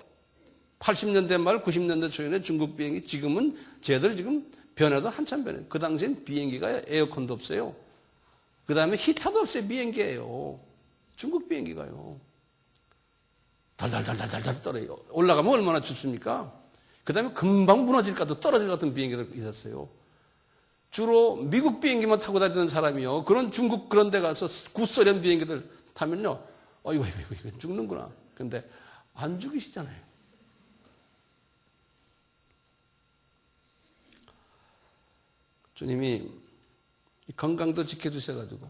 80년대 말 90년대 초에는 중국 비행기 지금은 쟤들 지금 변해도 한참 변해요. 그 당시엔 비행기가 에어컨도 없어요. 그 다음에 히터도 없어요. 비행기예요. 중국 비행기가요. 달달달달달 떨어요. 올라가면 얼마나 춥습니까? 그 다음에 금방 무너질까도 떨어질 것 같은 비행기들 있었어요. 주로 미국 비행기만 타고 다니던 사람이요. 그런 중국 그런 데 가서 구소련 비행기들 타면요. 이거 죽는구나. 근데 안 죽이시잖아요. 주님이 건강도 지켜주셔가지고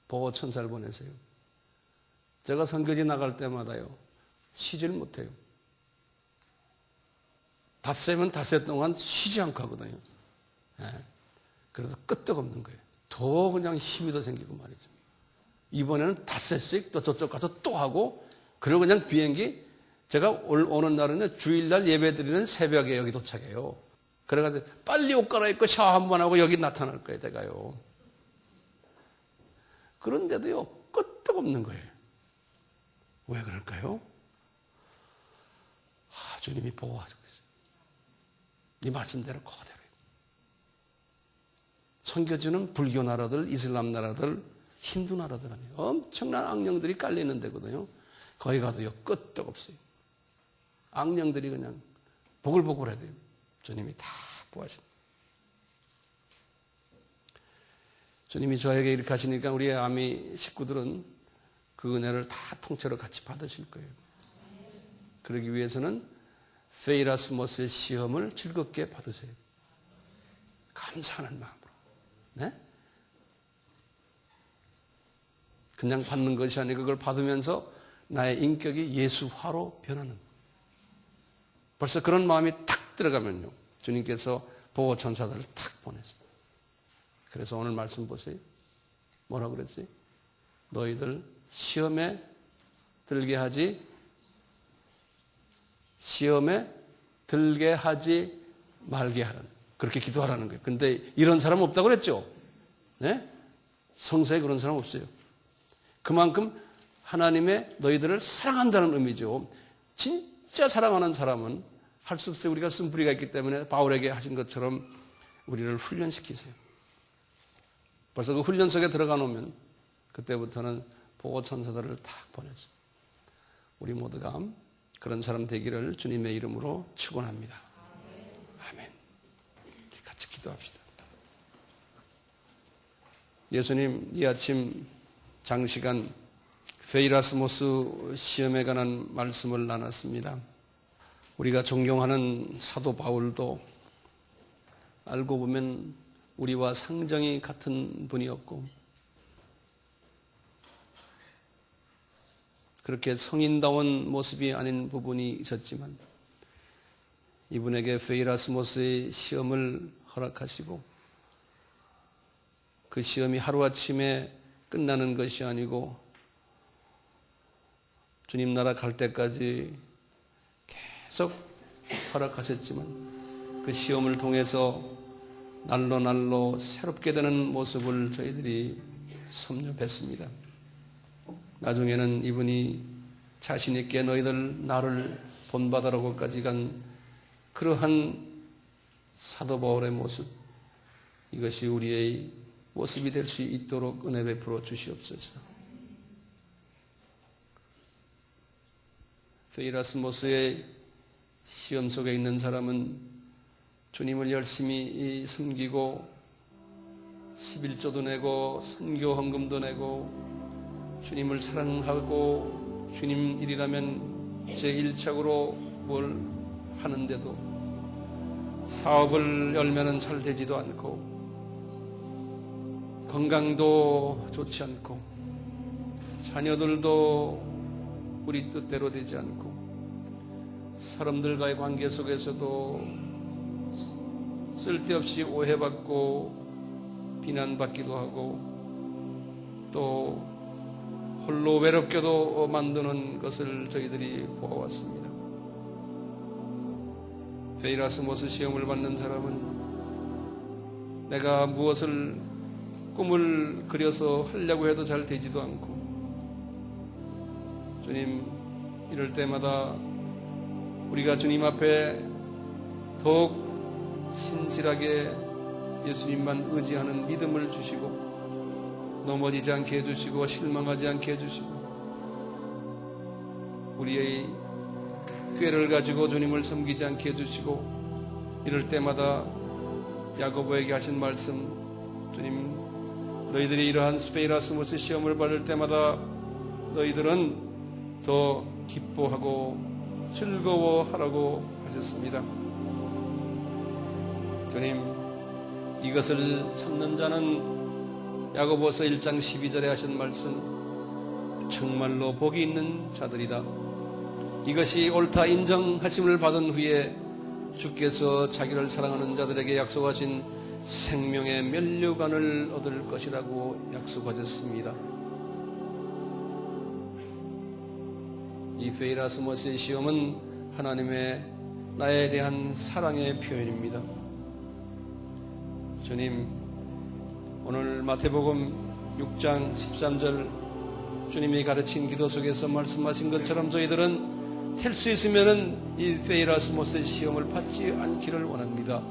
보호천사를 보내세요. 제가 선교지 나갈 때마다요. 쉬질 못해요. 닷새면 닷새 동안 쉬지 않고 하거든요. 그래도 끄떡없는 거예요. 더 그냥 힘이 더 생기고 말이죠. 이번에는 닷새씩 또 저쪽 가서 또 하고 그리고 그냥 비행기 제가 오는 날은 주일날 예배드리는 새벽에 여기 도착해요. 그래가지고 빨리 옷 갈아입고 샤워 한번 하고 여기 나타날 거예요. 내가요. 그런데도요. 끄떡없는 거예요. 왜 그럴까요? 주님이 보호하시고 있어요. 이 말씀대로 그대로예요. 선교지는 불교 나라들, 이슬람 나라들, 힌두 나라들 아니에요. 엄청난 악령들이 깔리는 데거든요. 거기 가도요. 끄떡없어요. 악령들이 그냥 보글보글 해야 돼요. 주님이 다 보호하신다. 주님이 저에게 이렇게 하시니까 우리 아미 식구들은 그 은혜를 다 통째로 같이 받으실 거예요. 그러기 위해서는 페이라스모스의 시험을 즐겁게 받으세요. 감사하는 마음으로. 네? 그냥 받는 것이 아니고 그걸 받으면서 나의 인격이 예수화로 변하는. 벌써 그런 마음이 탁 들어가면요. 주님께서 보호천사들을 탁 보내세요. 그래서 오늘 말씀 보세요. 뭐라고 그랬어요? 너희들 시험에 들게 하지 말게 하라는. 그렇게 기도하라는 거예요. 그런데 이런 사람 없다고 그랬죠? 네? 성서에 그런 사람 없어요. 그만큼 하나님의 너희들을 사랑한다는 의미죠. 진짜 사랑하는 사람은 할 수 없어요. 우리가 쓴뿌리가 있기 때문에 바울에게 하신 것처럼 우리를 훈련시키세요. 벌써 그 훈련 속에 들어가 놓으면 그때부터는 보호천사들을 딱 보내죠. 우리 모두가 그런 사람 되기를 주님의 이름으로 축원합니다. 아멘. 같이 기도합시다. 예수님, 이 아침 장시간 페이라스모스 시험에 관한 말씀을 나눴습니다. 우리가 존경하는 사도 바울도 알고 보면 우리와 상정이 같은 분이었고 그렇게 성인다운 모습이 아닌 부분이 있었지만 이분에게 페이라스모스의 시험을 허락하시고 그 시험이 하루아침에 끝나는 것이 아니고 주님 나라 갈 때까지 계속 허락하셨지만 그 시험을 통해서 날로 날로 새롭게 되는 모습을 저희들이 섭렵했습니다. 나중에는 이분이 자신 있게 너희들 나를 본받으라고까지 간 그러한 사도 바울의 모습, 이것이 우리의 모습이 될 수 있도록 은혜 베풀어 주시옵소서. 페이라스모스의 시험 속에 있는 사람은 주님을 열심히 섬기고 11조도 내고 선교 헌금도 내고 주님을 사랑하고 주님 일이라면 제1착으로 뭘 하는데도 사업을 열면은 잘 되지도 않고 건강도 좋지 않고 자녀들도 우리 뜻대로 되지 않고 사람들과의 관계 속에서도 쓸데없이 오해받고 비난받기도 하고 또 홀로 외롭게도 만드는 것을 저희들이 보아왔습니다. 페이라스모스 시험을 받는 사람은 내가 무엇을 꿈을 그려서 하려고 해도 잘 되지도 않고 주님, 이럴 때마다 우리가 주님 앞에 더욱 신실하게 예수님만 의지하는 믿음을 주시고 넘어지지 않게 해주시고 실망하지 않게 해주시고 우리의 꾀를 가지고 주님을 섬기지 않게 해주시고 이럴 때마다 야고보에게 하신 말씀, 주님, 너희들이 이러한 페이라스모스 시험을 받을 때마다 너희들은 더 기뻐하고 즐거워하라고 하셨습니다. 주님, 이것을 참는 자는 야고보서 1장 12절에 하신 말씀, 정말로 복이 있는 자들이다. 이것이 옳다 인정하심을 받은 후에 주께서 자기를 사랑하는 자들에게 약속하신 생명의 면류관을 얻을 것이라고 약속하셨습니다. 이 페이라스모스의 시험은 하나님의 나에 대한 사랑의 표현입니다. 주님, 오늘 마태복음 6장 13절 주님이 가르친 기도 속에서 말씀하신 것처럼 저희들은 될 수 있으면은 이 페이라스모스의 시험을 받지 않기를 원합니다.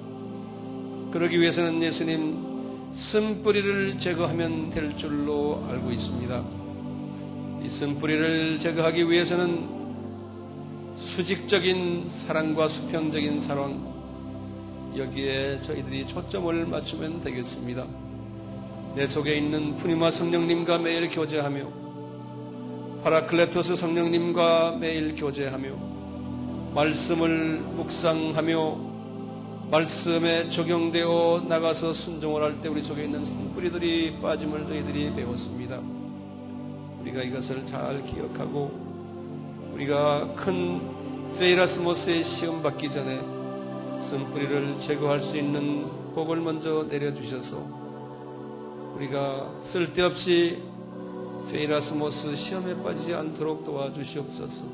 그러기 위해서는 예수님 쓴뿌리를 제거하면 될 줄로 알고 있습니다. 이 쓴뿌리를 제거하기 위해서는 수직적인 사랑과 수평적인 사랑, 여기에 저희들이 초점을 맞추면 되겠습니다. 내 속에 있는 푸니마 성령님과 매일 교제하며 파라클레토스 성령님과 매일 교제하며 말씀을 묵상하며 말씀에 적용되어 나가서 순종을 할 때 우리 속에 있는 쓴뿌리들이 빠짐을 저희들이 배웠습니다. 우리가 이것을 잘 기억하고 우리가 큰 페이라스모스의 시험 받기 전에 쓴뿌리를 제거할 수 있는 복을 먼저 내려주셔서 우리가 쓸데없이 페이라스모스 시험에 빠지지 않도록 도와주시옵소서.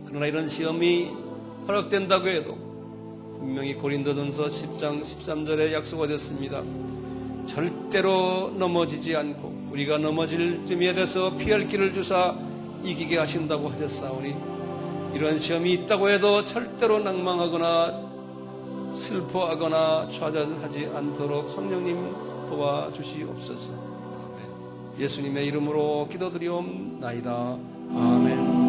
그러나 이런 시험이 허락된다고 해도 분명히 고린도전서 10장 13절에 약속하셨습니다. 절대로 넘어지지 않고 우리가 넘어질 쯤에 대해서 피할 길을 주사 이기게 하신다고 하셨사오니 이런 시험이 있다고 해도 절대로 낭망하거나 슬퍼하거나 좌절하지 않도록 성령님 도와주시옵소서. 예수님의 이름으로 기도드리옵나이다. 아멘.